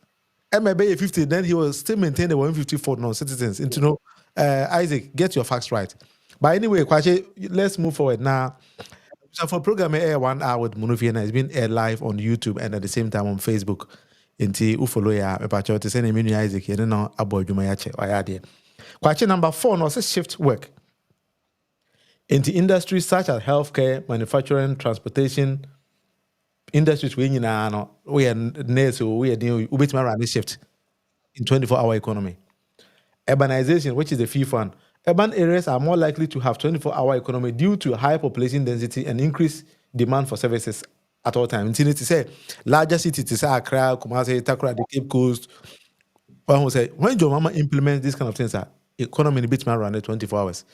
MBA 50, then he will still maintain the 150 for non-citizens. And to know, Isaac, get your facts right. But anyway, Kwache, let's move forward now. So for program air 1 hour with Munufiana, it's been aired live on YouTube and at the same time on Facebook. Inti ufolo ya mepacho to send a Isaac you know abo juma yache oyade. Kwache number 4 no say shift work. Into industries such as healthcare, manufacturing, transportation, industries we nyina no we are nurse we are doing ubetima run shift in 24-hour economy. Urbanization, which is the fifth one. Urban areas are more likely to have 24-hour economy due to high population density and increased demand for services at all times. Until to say larger cities, to say Accra, Kumasi, Takra, the Cape Coast. One will say when your mama implements this kind of things, economy in a bit around 24 hours.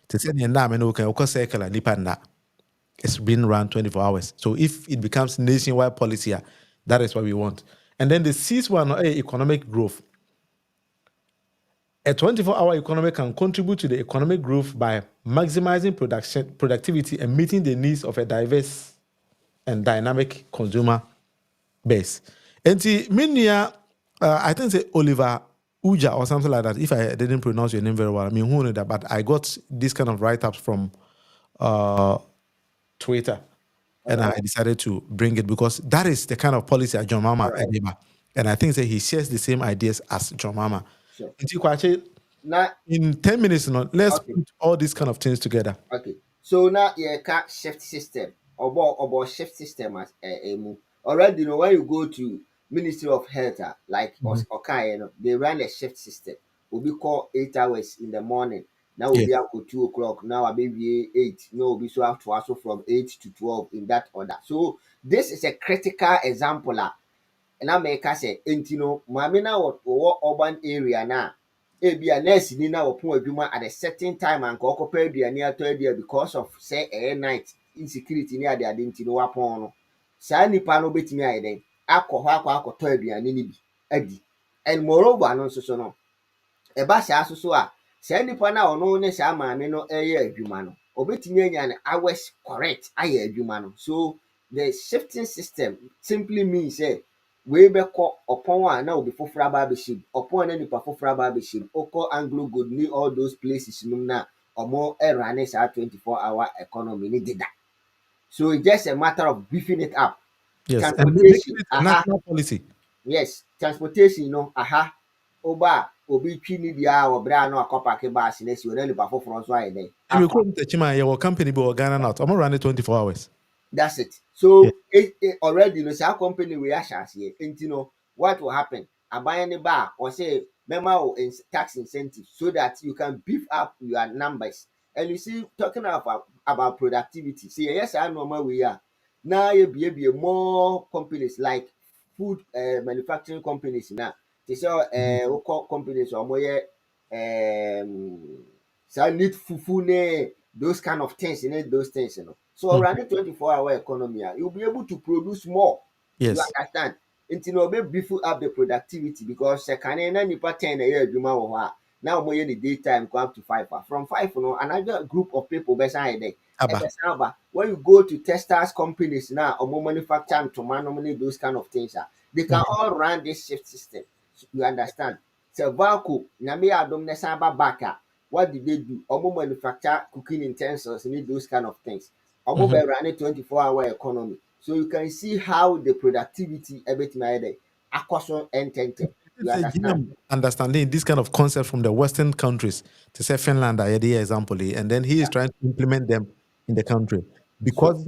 To say the name, okay, of course, it's been run 24 hours. So if it becomes nationwide policy, that is what we want. And then the sixth one, economic growth. A 24-hour economy can contribute to the economic growth by maximizing productivity and meeting the needs of a diverse and dynamic consumer base. And I think say Oliver Uja or something like that. If I didn't pronounce your name very well, I mean, who knew that? But I got this kind of write-ups from Twitter, and I decided to bring it because that is the kind of policy at John Mama Edema. And I think that he shares the same ideas as John Mama. Sure. Now, in 10 minutes, let's put all these kind of things together. Okay. So now you can shift system or shift system as already when you go to Ministry of Health like they run a shift system. Will be called 8 hours in the morning. Now will be up to 2 o'clock. Now maybe 8. No, will be so have to also from 8 to 12 in that order. So this is a critical example. And I make say, Mamina what urban area now. Ebi a nurse ni na wɔpɔn adwuma at a certain time and kɔkɔpɛ aduane atɔ adia because of say ɛyɛ night insecurity ne ade nti no wapɔn no saa nipa no betumi ayɛ dɛn akɔ hɔ akɔtɔ aduane ne bi adi. And moreover no nso so no ɛba saa so a saa nipa na ɔno ne saa maame no ɛyɛ adwuma no obetumi anya ne hours correct ayɛ adwuma no. So the shifting system simply means wei bɛkɔ ɔpɔn a na obi foforɔ aba abɛhyɛ mu ɔpɔn na nipa foforɔ aba abɛhyɛ mu ɔkɔ Anglo Gold ni all those places no na ɔmo ɛrane saa 24-hour economy ne deda. So it's just a matter of beefing it up. Yes, transportation and national policy. Yes, transportation oba obi twi ni dia ɔbrɛ na akɔpake bus na si na nipa foforɔ nso ayɛ dɛ. If you come to Chima, your company be Ghana not. I'm running 24 hours. That's it. So it already our company we are here. And what will happen? I buy any bar or say memo in tax incentive so that you can beef up your numbers. And you see, talking about productivity. See, yes, I know where we are. Now you be more companies like food manufacturing companies now. They say companies or more need fufu those kind of things, those things, So around the 24-hour economy, you'll be able to produce more. Yes. You understand? Until you beef up the productivity because can any pattern a year now now more in the daytime go up to 5. From 5, another group of people beside there. When you go to testers companies now, or more manufacturing to normally those kind of things, they can all run this shift system. You understand? So Valco, Nami Adom Nesaba Baka, what did they do? Or more manufacture cooking utensils, need those kind of things. Or more run a 24-hour economy. So you can see how the productivity a bit made a question and you understand? Understanding this kind of concept from the Western countries, to say Finland, I had the example, and then he is trying to implement them in the country. Because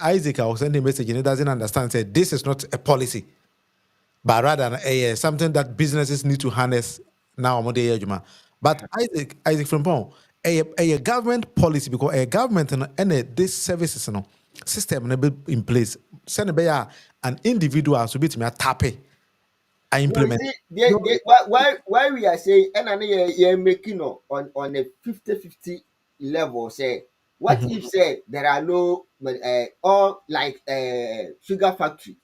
Isaac, I was sending a message and he doesn't understand, said this is not a policy, but rather something that businesses need to harness now. But Isaac from a government policy, because a government and this services system in place, send an individual to be to me a tappy. I implement. Why we are saying and you're making on a 50-50 level, say what if say there are no all like sugar factory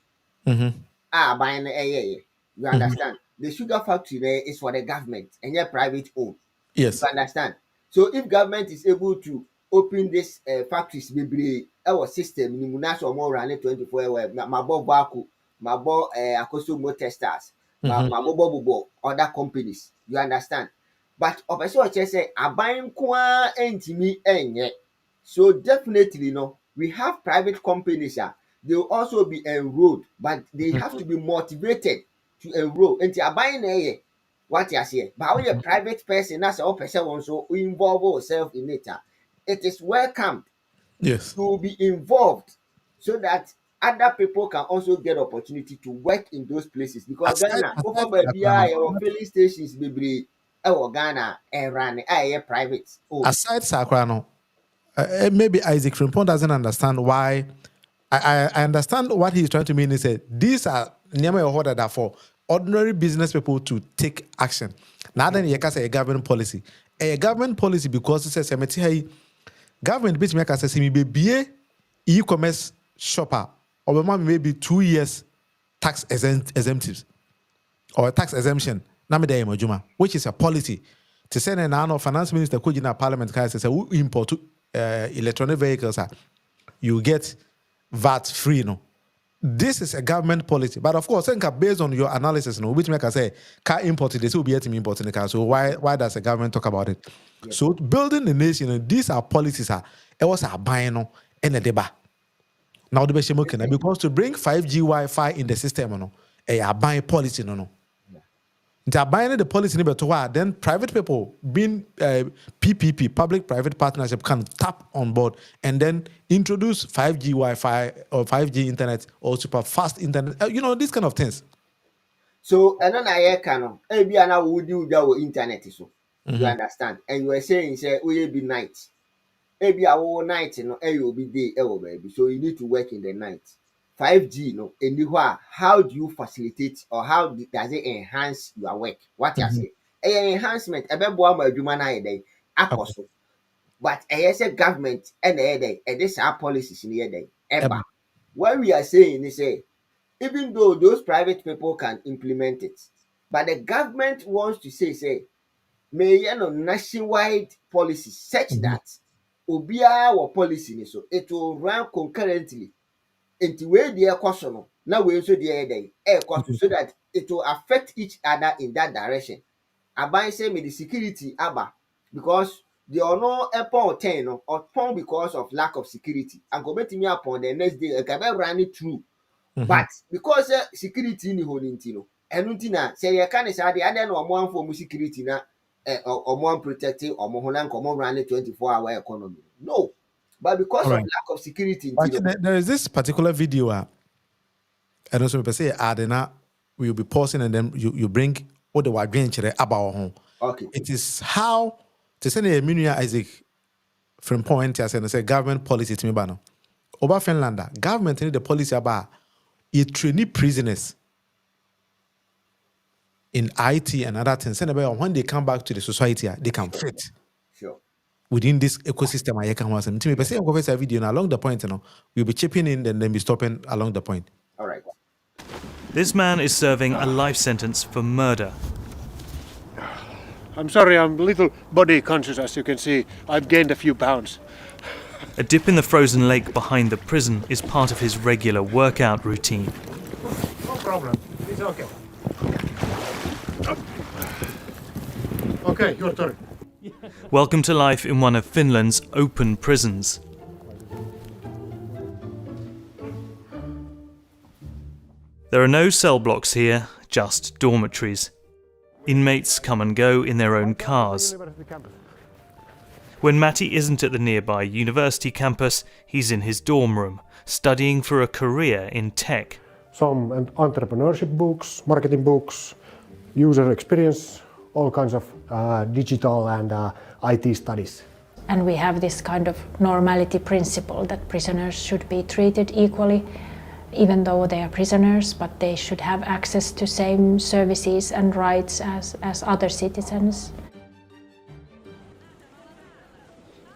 buying you understand? The sugar factory there is for the government and your private owned. Yes. You understand? So if government is able to open this factories maybe our system in national more run 24 hours, my bob baku, my bob acostumo testers, my bobo other companies. You understand? But obviously what you say buying kwa entimi enye. So definitely we have private companies they will also be enrolled, but they have to be motivated to enroll. And buying what you say, but when you're a private person, that's all person also involve yourself in it. It is welcome to be involved so that other people can also get opportunity to work in those places. Because Ghana, filling stations, maybe Ghana and run private. Aside Sakrano, maybe Isaac Frimpong doesn't understand why. I understand what he's trying to mean. He said these are order that for ordinary business people to take action. Now then, you can say a government policy. A government policy because it says government bitch make us say be e-commerce shopper or maybe 2 years tax exemptives or tax exemption. Which is a policy. To send an finance minister could in a parliament say we import electronic vehicles, you get VAT free. This is a government policy, but of course, based on your analysis, which make us say car import this will be able to import in the car. So why does the government talk about it? Yes. So building the nation, these are policies. It was a buying and a deba. Now the best because to bring 5G Wi-Fi in the system, a buying policy They're buying the policy, then private people being PPP, public-private partnership, can tap on board and then introduce 5G Wi-Fi or 5G internet or super fast internet. These kind of things. So, and then I can maybe I would do your internet. So you understand? And you were saying, say, will be night? Maybe our night, it will be day, baby. So you need to work in the night. 5G, anywhere, how do you facilitate or how does it enhance your work? What you say? Enhancement, but as a government and this our policies in here. What we are saying is even though those private people can implement it, but the government wants to say, may nationwide policies such that Obia or policy so it will run concurrently. Into where the question now we also the so that it will affect each other in that direction. Aban say me the security because they are no airport 10 or because of lack of security and go me upon the next day can run it through. But because security ni honintino enuntina say you can say the other no more for security na or more protecting or more run 24-hour economy. No. But because of lack of security, there is this particular video, and also people say, we'll be pausing and then you bring all the adventure about home. Okay. It is how to send a Minia Isaac from point as and say government policy to me, bano. Over Finland, government need the policy about it trainee prisoners in IT and other things. And when they come back to the society, they can fit. Sure. Within this ecosystem, I can watch them. To me, say a video now along the point, we'll be chipping in and then be stopping along the point. All right. This man is serving a life sentence for murder. I'm sorry, I'm a little body conscious, as you can see. I've gained a few pounds. A dip in the frozen lake behind the prison is part of his regular workout routine. No problem. It's okay. Okay, your turn. Welcome to life in one of Finland's open prisons. There are no cell blocks here, just dormitories. Inmates come and go in their own cars. When Matti isn't at the nearby university campus, he's in his dorm room, studying for a career in tech. Some entrepreneurship books, marketing books, user experience, all kinds of digital and IT studies. And we have this kind of normality principle that prisoners should be treated equally, even though they are prisoners, but they should have access to same services and rights as other citizens.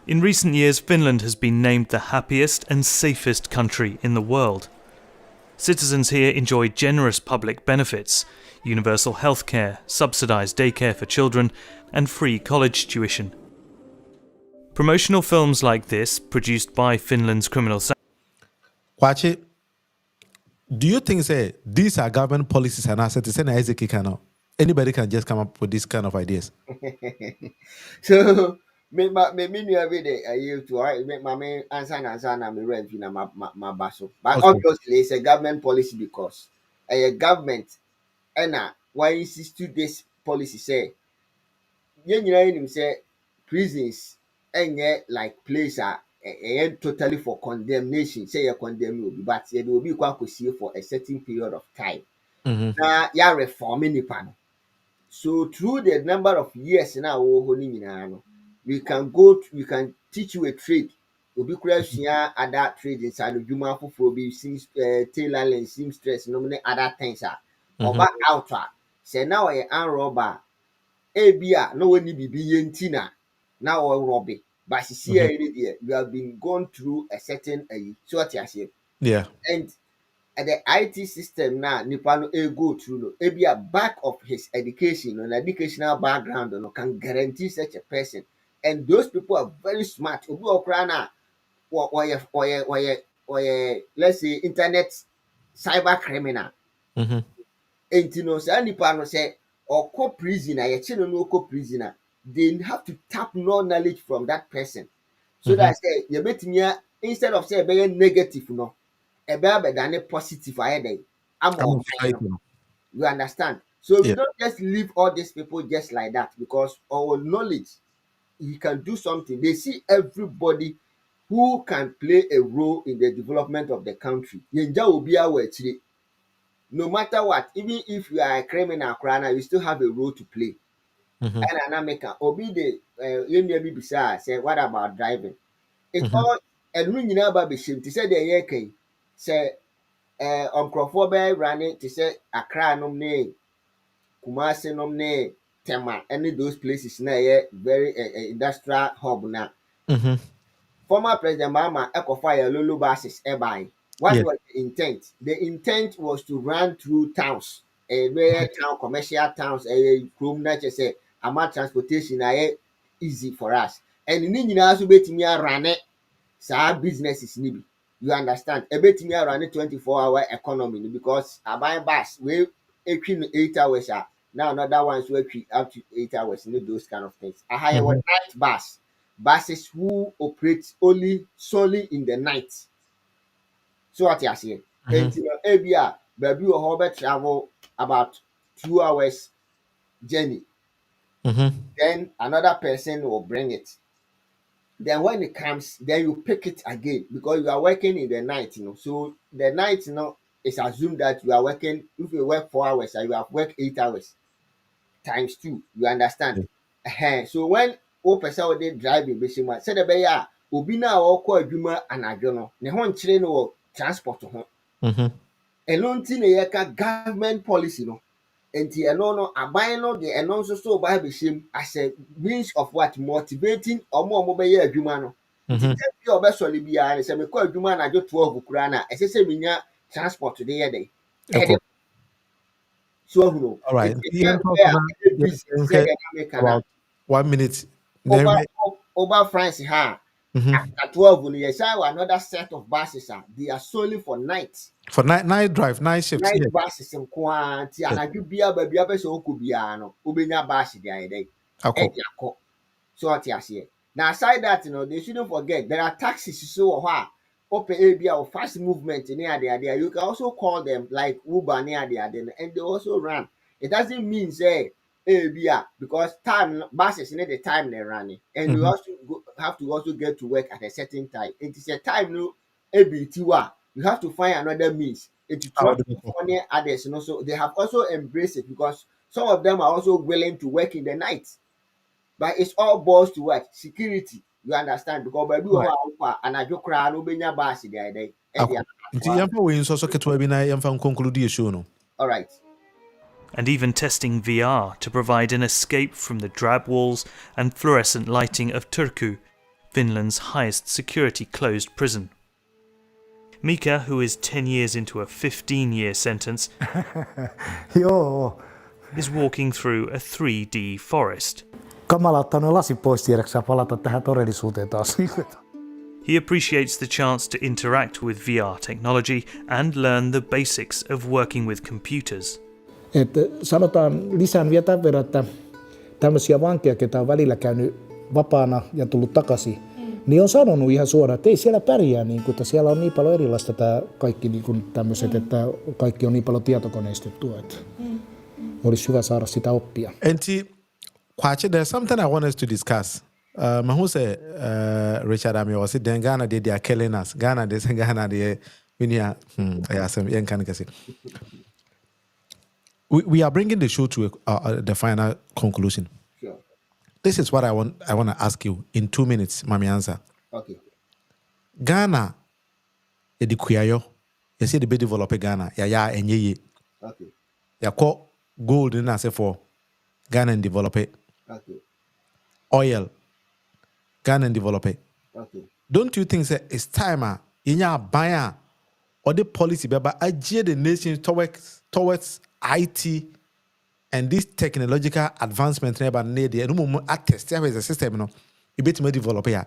In recent years, Finland has been named the happiest and safest country in the world. Citizens here enjoy generous public benefits, universal healthcare, subsidised daycare for children, and free college tuition. Promotional films like this, produced by Finland's criminal Kwachi, do you think say these are government policies and assets and anybody can just come up with these kind of ideas? So me new every day I used to make my main answer na me rent na my baso. But Okay. obviously it's a government policy because a government and why insist to this policy say you say prisons and like place are totally for condemnation. Say you condemn you, but it will be quite for a certain period of time. Now you are reforming the panel. So through the number of years now we can teach you a trade. Obi kura sua other trade inside of Juma for be seems tailoring, seamstress, nominate other things oba out say now I an robber ebia no one be yentina now or robby but see you have been gone through a certain so what you say. Yeah. And the IT system now nipa no go through no ebia back of his education or educational background no can guarantee such a person, and those people are very smart. Obi okra na let's say internet cyber criminal. Enti no say nipa no say or prison a ye no ko prison, they have to tap more knowledge from that person so that say you betimi instead of say be negative no than a positive ahead. You understand? So we don't just leave all these people just like that because our knowledge, you can do something. They see everybody who can play a role in the development of the country. No matter what, even if you are a criminal, you still have a role to play. And Anameka, Obi the say, what about driving? It's all and when you know about shame to say the year say nkurɔfoɔ bɛyɛ rane te sɛ Accra nom ne Kumasi nom ne Tema ɛne those places na ɛyɛ very industrial hub na former President Mahama ɛkɔfa yɛ lolo buses ɛbae. What was the intent? The intent was to run through towns, very town commercial towns, kurom na kyerɛ sɛ ama transportation ayɛ easy for us, and ne nyinaa nso betumi arane saa businesses ni bi. You understand? Everything around 24-hour economy because I buy bus we 8 hours now another ones we up to 8 hours, those kind of things. I hire one night buses who operate solely in the night. So what you say? Ebia baby or travel about 2 hours journey. Then another person will bring it. Then when it comes, then you pick it again because you are working in the night, So the night, it's assumed that you are working. If you work 4 hours, you have worked 8 hours times 2. You understand? So when one person they driving, basically, say the beya, obi na or call adwuma anadwo no, ne ho nkyere no transport ho. Ɛno nti na yɛka government policy no. Enti no aban no de ɛno nso so ba behiem as a means of what motivating omo bɛyɛ adwuma no. Nti bi obɛsɔle bia ne sɛ me kɔ adwuma na dwo 12 kura na ɛsɛ sɛ menya transport de yɛ dey. So who All right. know About 1 minute. over France ha Mhm. at 12 no yes another set of buses they are solely for night For night drive, night shift. night Yeah. buses nko anti Yes. anadwo bia ba bia pese okọ bia no obenya bus dey ayede Ako. akọ so what you say now aside that they shouldn't forget there are taxis so open area or fast movement near there you can also call them like Uber near there and they also run. It doesn't mean say because time buses need the time they're running and you also have to also get to work at a certain time. It is a time no you have to find another means. It is not funny others so they have also embraced it because some of them are also willing to work in the night. But it's all boils to what? Security. You understand? Because by doing what and I joke around obenya bus there. Nti yɛmfa wei nso so ketewa bi na yɛmfa conclude yɛ show no. All right. And even testing VR to provide an escape from the drab walls and fluorescent lighting of Turku, Finland's highest security closed prison. Mika, who is 10 years into a 15-year sentence, Joo. is walking through a 3D forest. Kamala ottaa nuo lasit pois tiedäksä palata tähän todellisuuteen taas. He appreciates the chance to interact with VR technology and learn the basics of working with computers. Sanotaan lisään vielä tämän verran, että tämmöisiä vankeja, ketä on välillä käynyt vapaana ja tullut takaisin, niin on sanonut ihan suoraan, että ei siellä pärjää, niin kuin, että siellä on niin paljon erilaista tämä kaikki niin kuin tämmöiset, että kaikki on niin paljon tietokoneistettua, että olisi hyvä saada sitä oppia. Enti, Kwache, there's something I want us to discuss. Mahu say Richard Ami was it then Ghana they are killing us. Ghana they say Ghana they we are bringing the show to the final conclusion. Sure. This is what I want to ask you in 2 minutes, Mami answer. Okay. Ghana the kuyayo. You see the be develop Ghana. Ya enye. Okay. Ya ko gold in as for Ghana and develop it. Okay. Oil Ghana and develop it. Okay. Don't you think that it's time in your buyer or the policy but agile the nation towards IT and this technological advancement never need the attest there is a system you bet me develop here.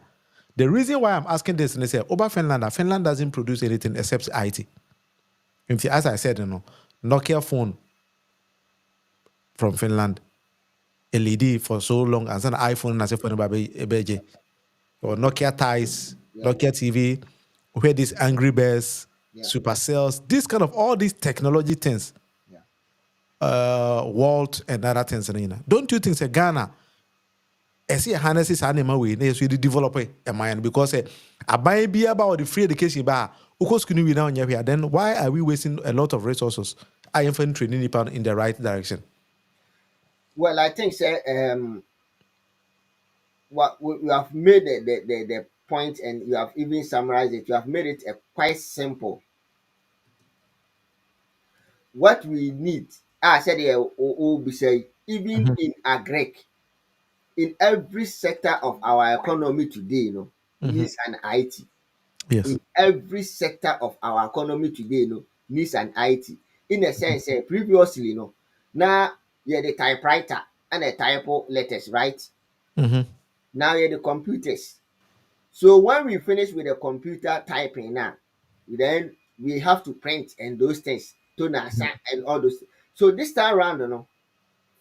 The reason why I'm asking this is over Finland doesn't produce anything except IT. As I said, Nokia phone from Finland, LED for so long as an iPhone as a phone baby or Nokia ties, Nokia TV, where these Angry Birds, Supercells, this kind of all these technology things, Walt and other things. Don't you think Ghana, I see a harnesses animal way, they should develop a mind because I buy be about the free education bar, then why are we wasting a lot of resources? I am training in the right direction. Well, I think what you have made the point and you have even summarized it. You have made it quite simple. What we need, I said here, even in agric, in every sector of our economy today, needs an IT. Yes. In every sector of our economy today, needs an IT. In a sense, previously, now you're the typewriter and the typo letters, right? Now you're the computers. So when we finish with the computer typing now, then we have to print and those things, and all those. So this time around,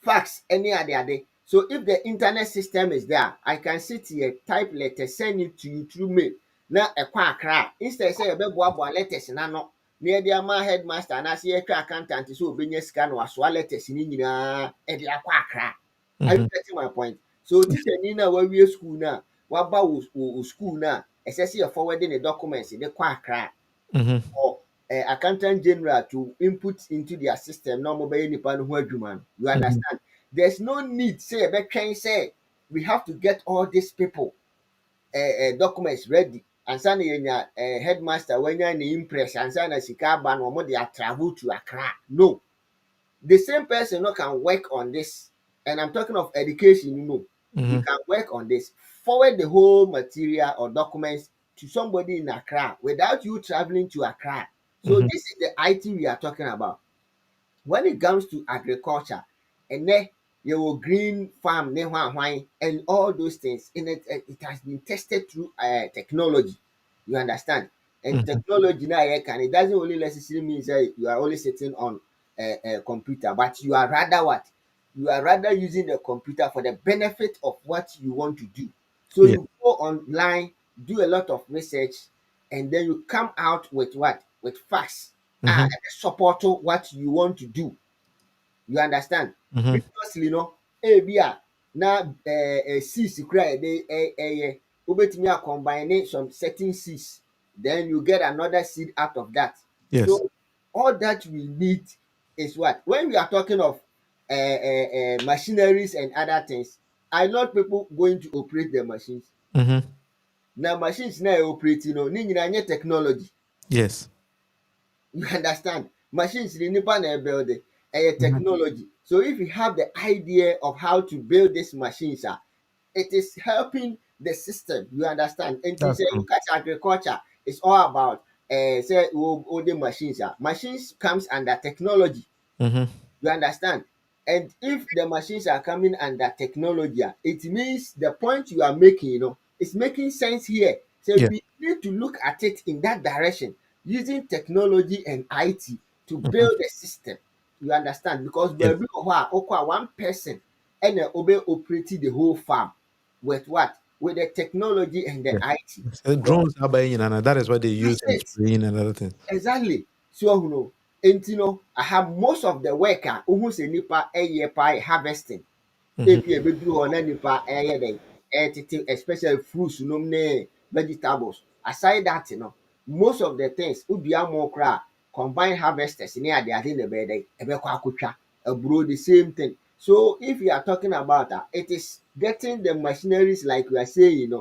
fax any other day. So if the internet system is there, I can sit here, type letter, send it to you through mail. Now a quack instead say a bebo letters no. Near the ama headmaster and I see a accountant so being scan or swallow letters in India and the quack. Are you getting my point? So teacher Nina where we school now, what about school now? Especially you're forwarding the documents in the quack or accountant general to input into their system no mobile you understand. There's no need say we have to get all these people documents ready and send headmaster when you're in the impress and send a sika ban or they are travel to Accra. No, the same person can work on this, and I'm talking of education. You can work on this, forward the whole material or documents to somebody in Accra without you traveling to Accra. So this is the IT we are talking about. when it comes to agriculture, and then your green farm, and all those things, in it, it has been tested through technology. You understand? And technology now, it doesn't only necessarily mean that you are only sitting on a computer, but you are rather what? You are rather using the computer for the benefit of what you want to do. So Yeah. you go online, do a lot of research, and then you come out with what? With facts support what you want to do. You understand? Previously, ebia na seeds kura de wobetumi a combine some certain seeds, then you get another seed out of that. Yes. So all that we need is what? When we are talking of machineries and other things, are not people going to operate the machines? Now machines now operating, ni nyina nye technology. Yes. You understand? Machines the nipa na build a technology. So if you have the idea of how to build these machines, it is helping the system. You understand? And to That's say true. look at agriculture, it's all about say all the machines. Machines comes under technology. You understand? And if the machines are coming under technology, it means the point you are making, is making sense here. So Yeah. we need to look at it in that direction, using technology and IT to build a system. You understand? Because Yes. one person and operating the whole farm with what? With the technology and the Yeah. IT. So So drones are buying, and that is what they use that's in it. spraying and other things. Exactly. So I have most of the work who say nipa by harvesting. Ebi ebeduru hɔ na nipa ɛyɛ dɛn ɛtete especially fruits nom ne vegetables. Aside that, most of the things udua mo koraa combine harvesters ne ade na ɛbɛyɛ dɛn ɛbɛkɔ akotwa aburo the same thing. So if you are talking about that, it is getting the machineries like we are saying,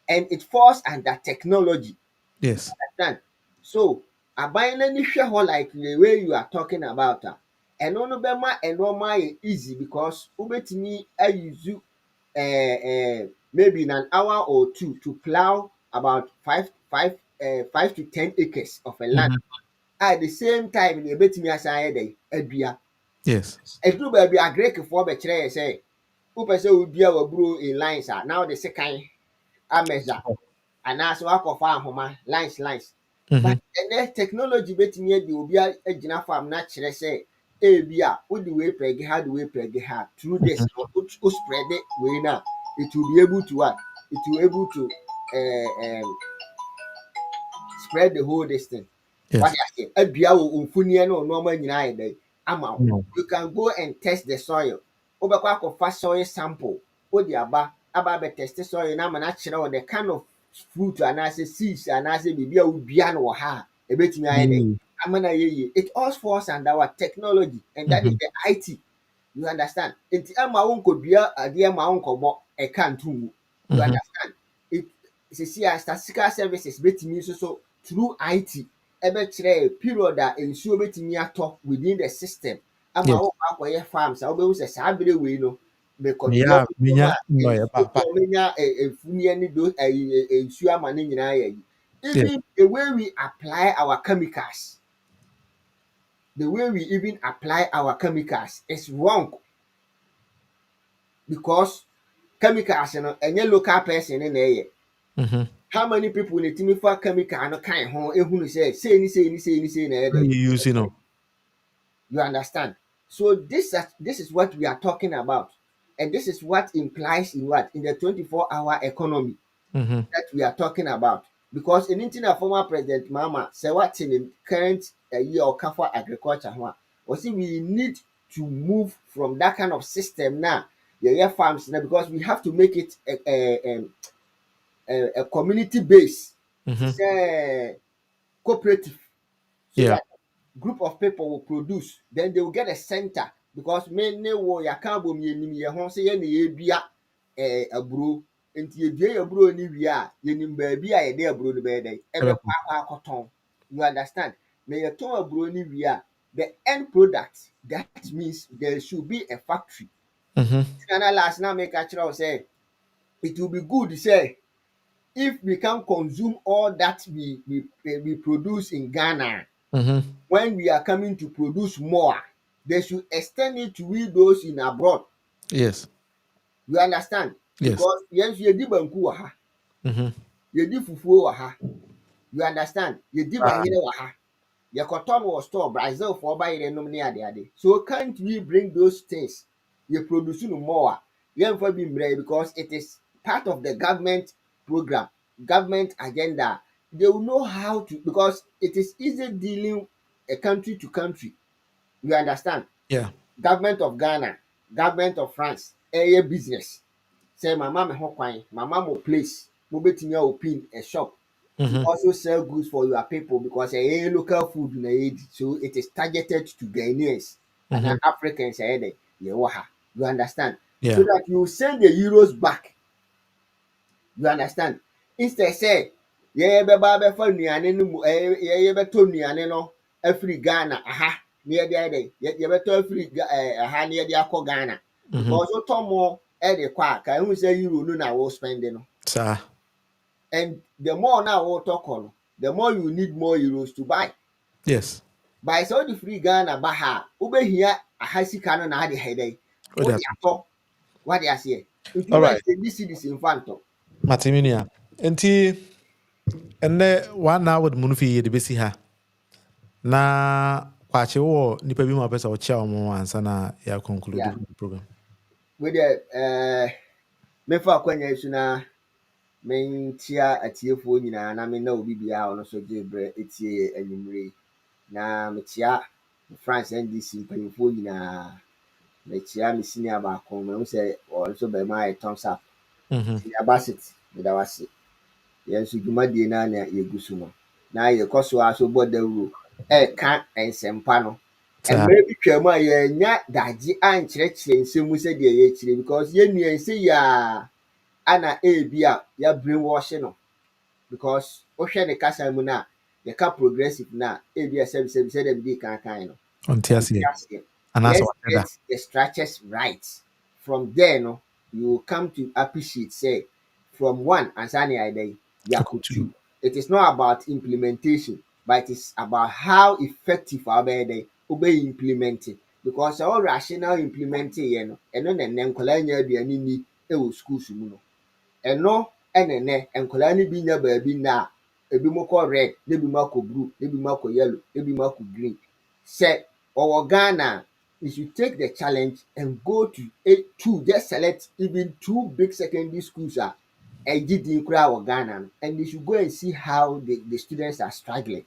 and it falls under technology. Yes. Understand? So aban n'ani hwɛ hɔ like the way you are talking about ɛno no bɛma ɛnɔɔma ayɛ easy because wobɛtumi ayuzu maybe in an hour or two to plow about 5 to 10 acres of a land. At the same time na ebɛtumi asan ayɛ dɛn adua. Yes. Ɛduru baabi agrikifoɔ bɛkyerɛ yɛ sɛ wopɛ sɛ wodua w'aburo in lines na wode sekan amɛza anaasɛ woakɔfa ahoma lines. But ɛnɛ technology betumi adi obi agyina farm na kyerɛ sɛ ebi a wode wei pɛgi ha de wei pɛgi ha through this wo spread wei na it will be able to what? It will be able to spread the whole this thing. What Yes. I say, adua wo mfunie no nneɛma nyinaa yɛ dɛ ama wo. No. You can go and test the soil. Wobɛkɔ akɔfa soil sample wode aba abɛtest soil na ama no akyerɛ wo the kind of fruit anaasɛ seeds anaasɛ biribi a wodua no wɔ ha a ɛbɛtumi ayɛ dɛ ama no ayɛ yie. It all falls under what? Technology, and that is the IT. You understand? Nti ama wo nkɔdua adeɛ ma wo nkɔbɔ ɛka nto mu. You understand? It sisi a statistical services betumi nso so through IT ɛbɛkyerɛ period a nsuo betumi atɔ within the system ama Yes. wo akɔyɛ farms a wobɛhu sɛ saa bere wei no mekɔdua Yeah. nneɛma Minya a no yeah, nsuo papa. tɔ menya mfunie ne do nsuo ama ne nyinaa yɛ yi. Yes. Even the way we apply our chemicals, is wrong because chemicals ɛnyɛ local person ne na ɛyɛ. How many people na etimi fa chemical no kan ho ehunu sɛ sei na ɛyɛ How dɛ. you use, You understand? So this is what we are talking about, and this is what implies in what? In the 24-hour economy that we are talking about. Because in India, former President Mama said what in the current year or for agriculture, we need to move from that kind of system now. Yeah, farms now because we have to make it a community base. It's a cooperative, so Yeah. that group of people will produce, then they will get a center because many wo ya ka bom ye nim ye ho se ye na ye dua aburo nti ye dua ye aburo ni wie a ye nim ba bi a ye de aburo no be den e be kwa akoton. You understand? Na ye ton aburo ni wie a the end product, that means there should be a factory. And last now make a say it will be good say if we can consume all that we produce in Ghana, when we are coming to produce more, they should extend it to we those in abroad. Yes. You understand? Yes. Because yes, you di banku wɔ ha, you di fufuo wɔ ha. You understand? You di bahire wɔ ha. You cotton was store Brazil for buy the nom ne ade. So can't we bring those things? You produce no more. You for be because it is part of the government program, government agenda. They will know how to, because it is easy dealing a country to country. You understand? Yeah. Government of Ghana, government of France, a business. Say my mama ho kwan, my mama place, mo betimi open a shop. You also sell goods for your people because a local food na eat. So it is targeted to Ghanaians and Africans. You understand? Yeah. So that you send the euros back. You understand? Instead say, yeah, beba for nnuane no mu yeah beto nnuane no afiri Ghana aha near the day yeah beto afiri aha near the akọ Ghana because o tomo e de kwa ka hu say euro no na wo spend no. Sir. And the more now we talk on, the more you need more euros to buy. Yes. Buy so the free Ghana baha, ube here a high canon na the headache. What I say? If you All want right. to this is in front of Matiminia. Enti ene 1 hour de munufi de besi ha. Na kwache wo nipa bi ma pesa o chia omo ansa na ya conclude yeah. the program. With the me for kwanya isu na men tia atiefo nyina na me na obi bia ono so jebre etie anwumre na me tia France NDC mpanyimfo nyina mekyia me senior baako ma wo sɛ ɔnso bɛma ayɛ thumbs up senior basit meda wase yɛn nso dwumadie no na yɛgu so no na yɛkɔ so a so bɔ dawuro ɛka nsɛmpa no mmerɛ bi twam a yɛnya dagye ankyerɛkyerɛ nsɛm mu sɛdeɛ yɛkyerɛ because yɛnnua nsɛ yi a ana ebi a yɛ brainwash no because wohwɛ ne kasa mu no a yɛka progressive no a ebi a sɛbisɛbi sɛdeɛ mede kan no Onti aseɛ. let's get the structures right. From there, no, you will come to appreciate, say, from one, and Sani two. It is not about implementation, but it is about how effective our they obey implementing. Because all rational implementing, you know, and then colonial be any need schools, you know. Ɛno ɛne nkwadaa no bi nya baabi na ebi mo kɔ red, ebi mo akɔ blue, ebi mo akɔ yellow, ebi mo akɔ green. Sɛ ɔwɔ Ghana, you should take the challenge and go to just select even 2 big secondary schools a ɛgye din koraa wɔ Ghana no, and you should go and see how the students are struggling.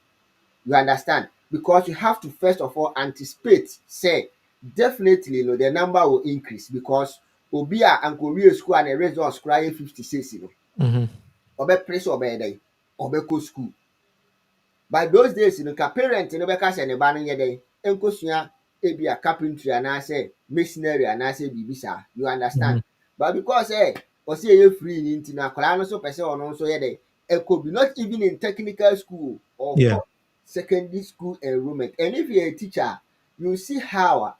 You understand? Because you have to first of all anticipate, say, definitely, you know, the number will increase because obi a ankowie school and the results cry 56, you know. Obe place obe day, obe go school. By those days, you know, ka parent no be ka se ne ba no ye dey, enkosua ebi a carpentry and I say masonry and I say bibisa. You understand? But because o say you free ni nti na kwala no so pese ono so ye dey, e could be not even in technical school or secondary school enrollment. And if you're a teacher, you see how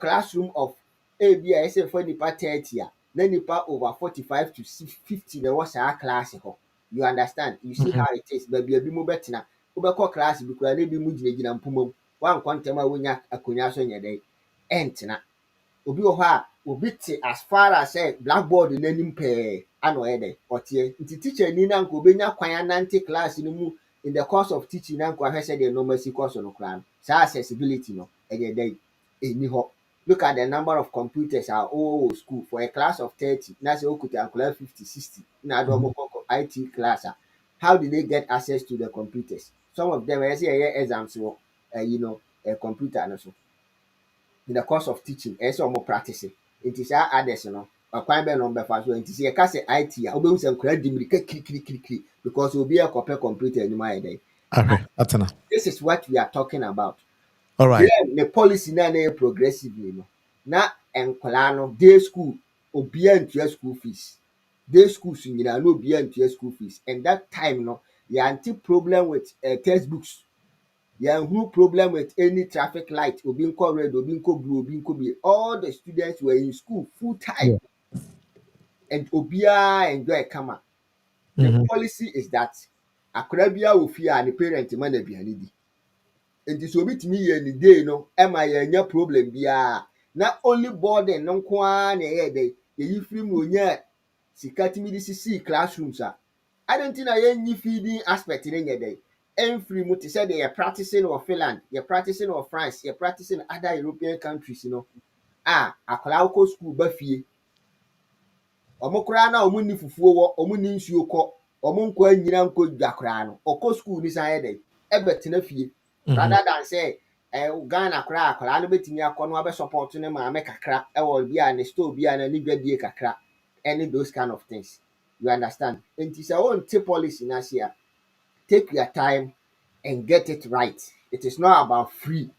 classroom of ebi a say for nipa 30 a na nipa over 45 to 50 na was our class ho. You understand? You see how it is. Baby ebi mo betina wobɛkɔ class bi koraa na ebi mu gyinagyina mpoma mu wankɔ ntɛm a wonya akonnwa so nyɛ dɛ ɛntena obi wɔ hɔ a obi te as far as blackboard n'anim pɛɛ ana ɔyɛ dɛ ɔteɛ nti teacher ni na nka obɛnya kwan anante class no mu in the course of teaching na nka ahwɛ sɛ deɛ nneɛma si kɔ so no koraa no saa accessibility no ɛyɛ dɛ ɛni hɔ. Look at the number of computers are all school for a class of 30 na sɛ okuta nkwadaa 50 60 na ade ɔmo kɔ IT class a how did they get access to the computers? Some of them, I say, exams, you know, a computer and so. In the course of teaching, I say, more practicing. It is our others, you know. A quite bad number for so. It is a case IT. I'll be some credit because we'll be a copy computer in my day. Okay, this is what we are talking about. All right. Then the policy na progressively, no. Na enkwala day school obi antua school fees. Day schools nyina no obi antua school fees. And that time, no. You anti problem with textbooks. You problem with any traffic light. Obinko red, obinko blue, obinko blue. All the students were in school full time. And obia enjoy kama. The policy is that akrabia ofia and the parent man aduane di. nti so bitimi yɛ ni day no ɛma yɛnya problem biara na only boarding no nko ara na ɛyɛ dɛ yɛyi firi mu onya sika timi de sisi classrooms a adɛnti na yɛnyi feeding aspect ne nyɛ dɛ ɛmfiri mu te sɛ de yɛ practicing wɔ Finland, yɛ practicing wɔ France, yɛ practicing other European countries no akwadaa wokɔ school ba fie ɔmo koraa na ɔmo ni fufuo wɔ ɔmo ni nsuo kɔ ɔmo nkɔ anyina nkɔ dwa koraa no ɔkɔ school ni san yɛ dɛ ɛbɛtena fie rather than say Ghana koraa akwadaa no betumi akɔ no abɛ support ne maame kakra ɛwɔ bi a ne store bi a na ne dwadie kakra ɛne those kind of things you understand nti sɛ wɔnte policy na se a take your time and get it right. It is not about free,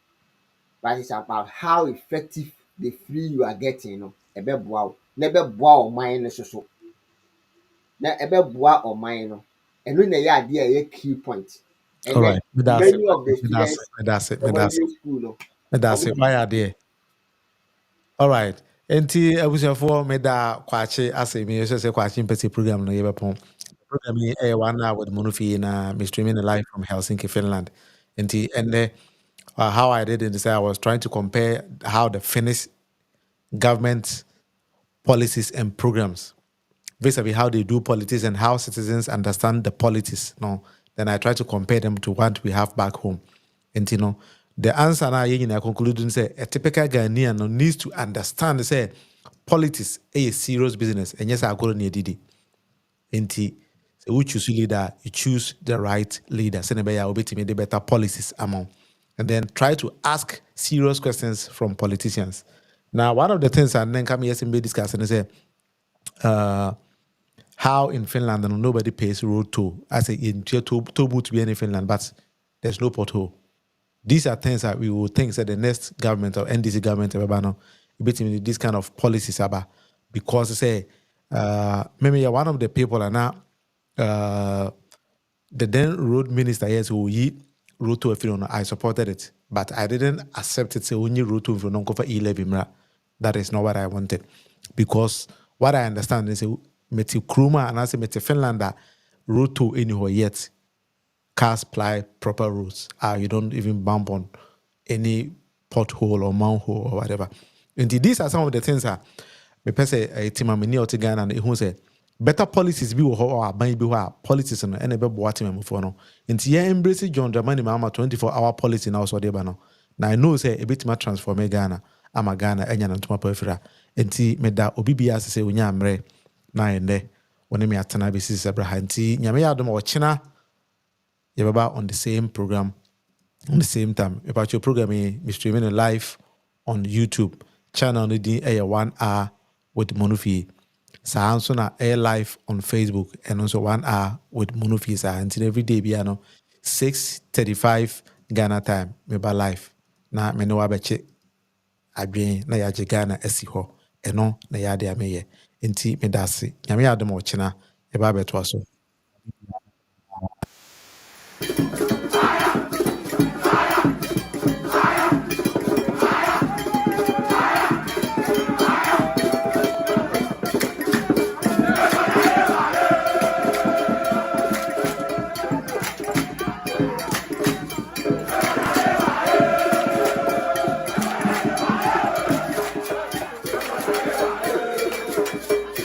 but it's about how effective the free you are getting. No, ebeboa, never boa or mine so. Na ebeboa or mine no. And when the idea a key point. And all right, many of the students that's it. School, no. That's it. Why are they? All right. Enti abusafo meda kwache ase me say kwache mpesi program no yebepon. Program yi 1 hour with Monufi na me streaming live from Helsinki, Finland. And how I did it is I was trying to compare how the Finnish government policies and programs vis-a-vis how they do politics and how citizens understand the politics. No, then I try to compare them to what we have back home. And the answer now I conclude say a typical Ghanaian needs to understand say politics is a serious business. And yes, I go near Didi. So we choose leader, you choose the right leader. Send the better policies among. And then try to ask serious questions from politicians. Now, one of the things and then come here and be discussing is how in Finland nobody pays road toll. I say in toll booth to be in Finland, but there's no pothole. These are things that we will think that the next government or NDC government this kind of policies about because say maybe one of the people are now the then road minister yes who road to a I supported it, but I didn't accept it. So only road to for 11. That is not what I wanted, because what I understand is meti Kruma and I say meti Finland road to anywhere yet cars ply proper roads. You don't even bump on any pothole or manhole or whatever. And these are some of the things that me pese timamini or Ghana and who say better policies be or ban be policies and be boating me for no. And embrace John Dramani mama 24-hour policy now so deba no. Now I know say a bit more transform Ghana. I'm a Ghana enya na ntoma pefra. Enti me da obi bia se onya amre na ende woni me atana be sisi abraha enti nyame ya dom o china yebaba on the same program on the same time. About your program me streaming live on YouTube channel no din 1 hour with Monufi. Sa also na air live on Facebook and also 1 hour with Monufi sa until every day biano 6:35 Ghana time me ba live na me no abeche adwen na ya Ghana asi ho eno na ya de ameye enti me dase nyame adom o chena e ba beto aso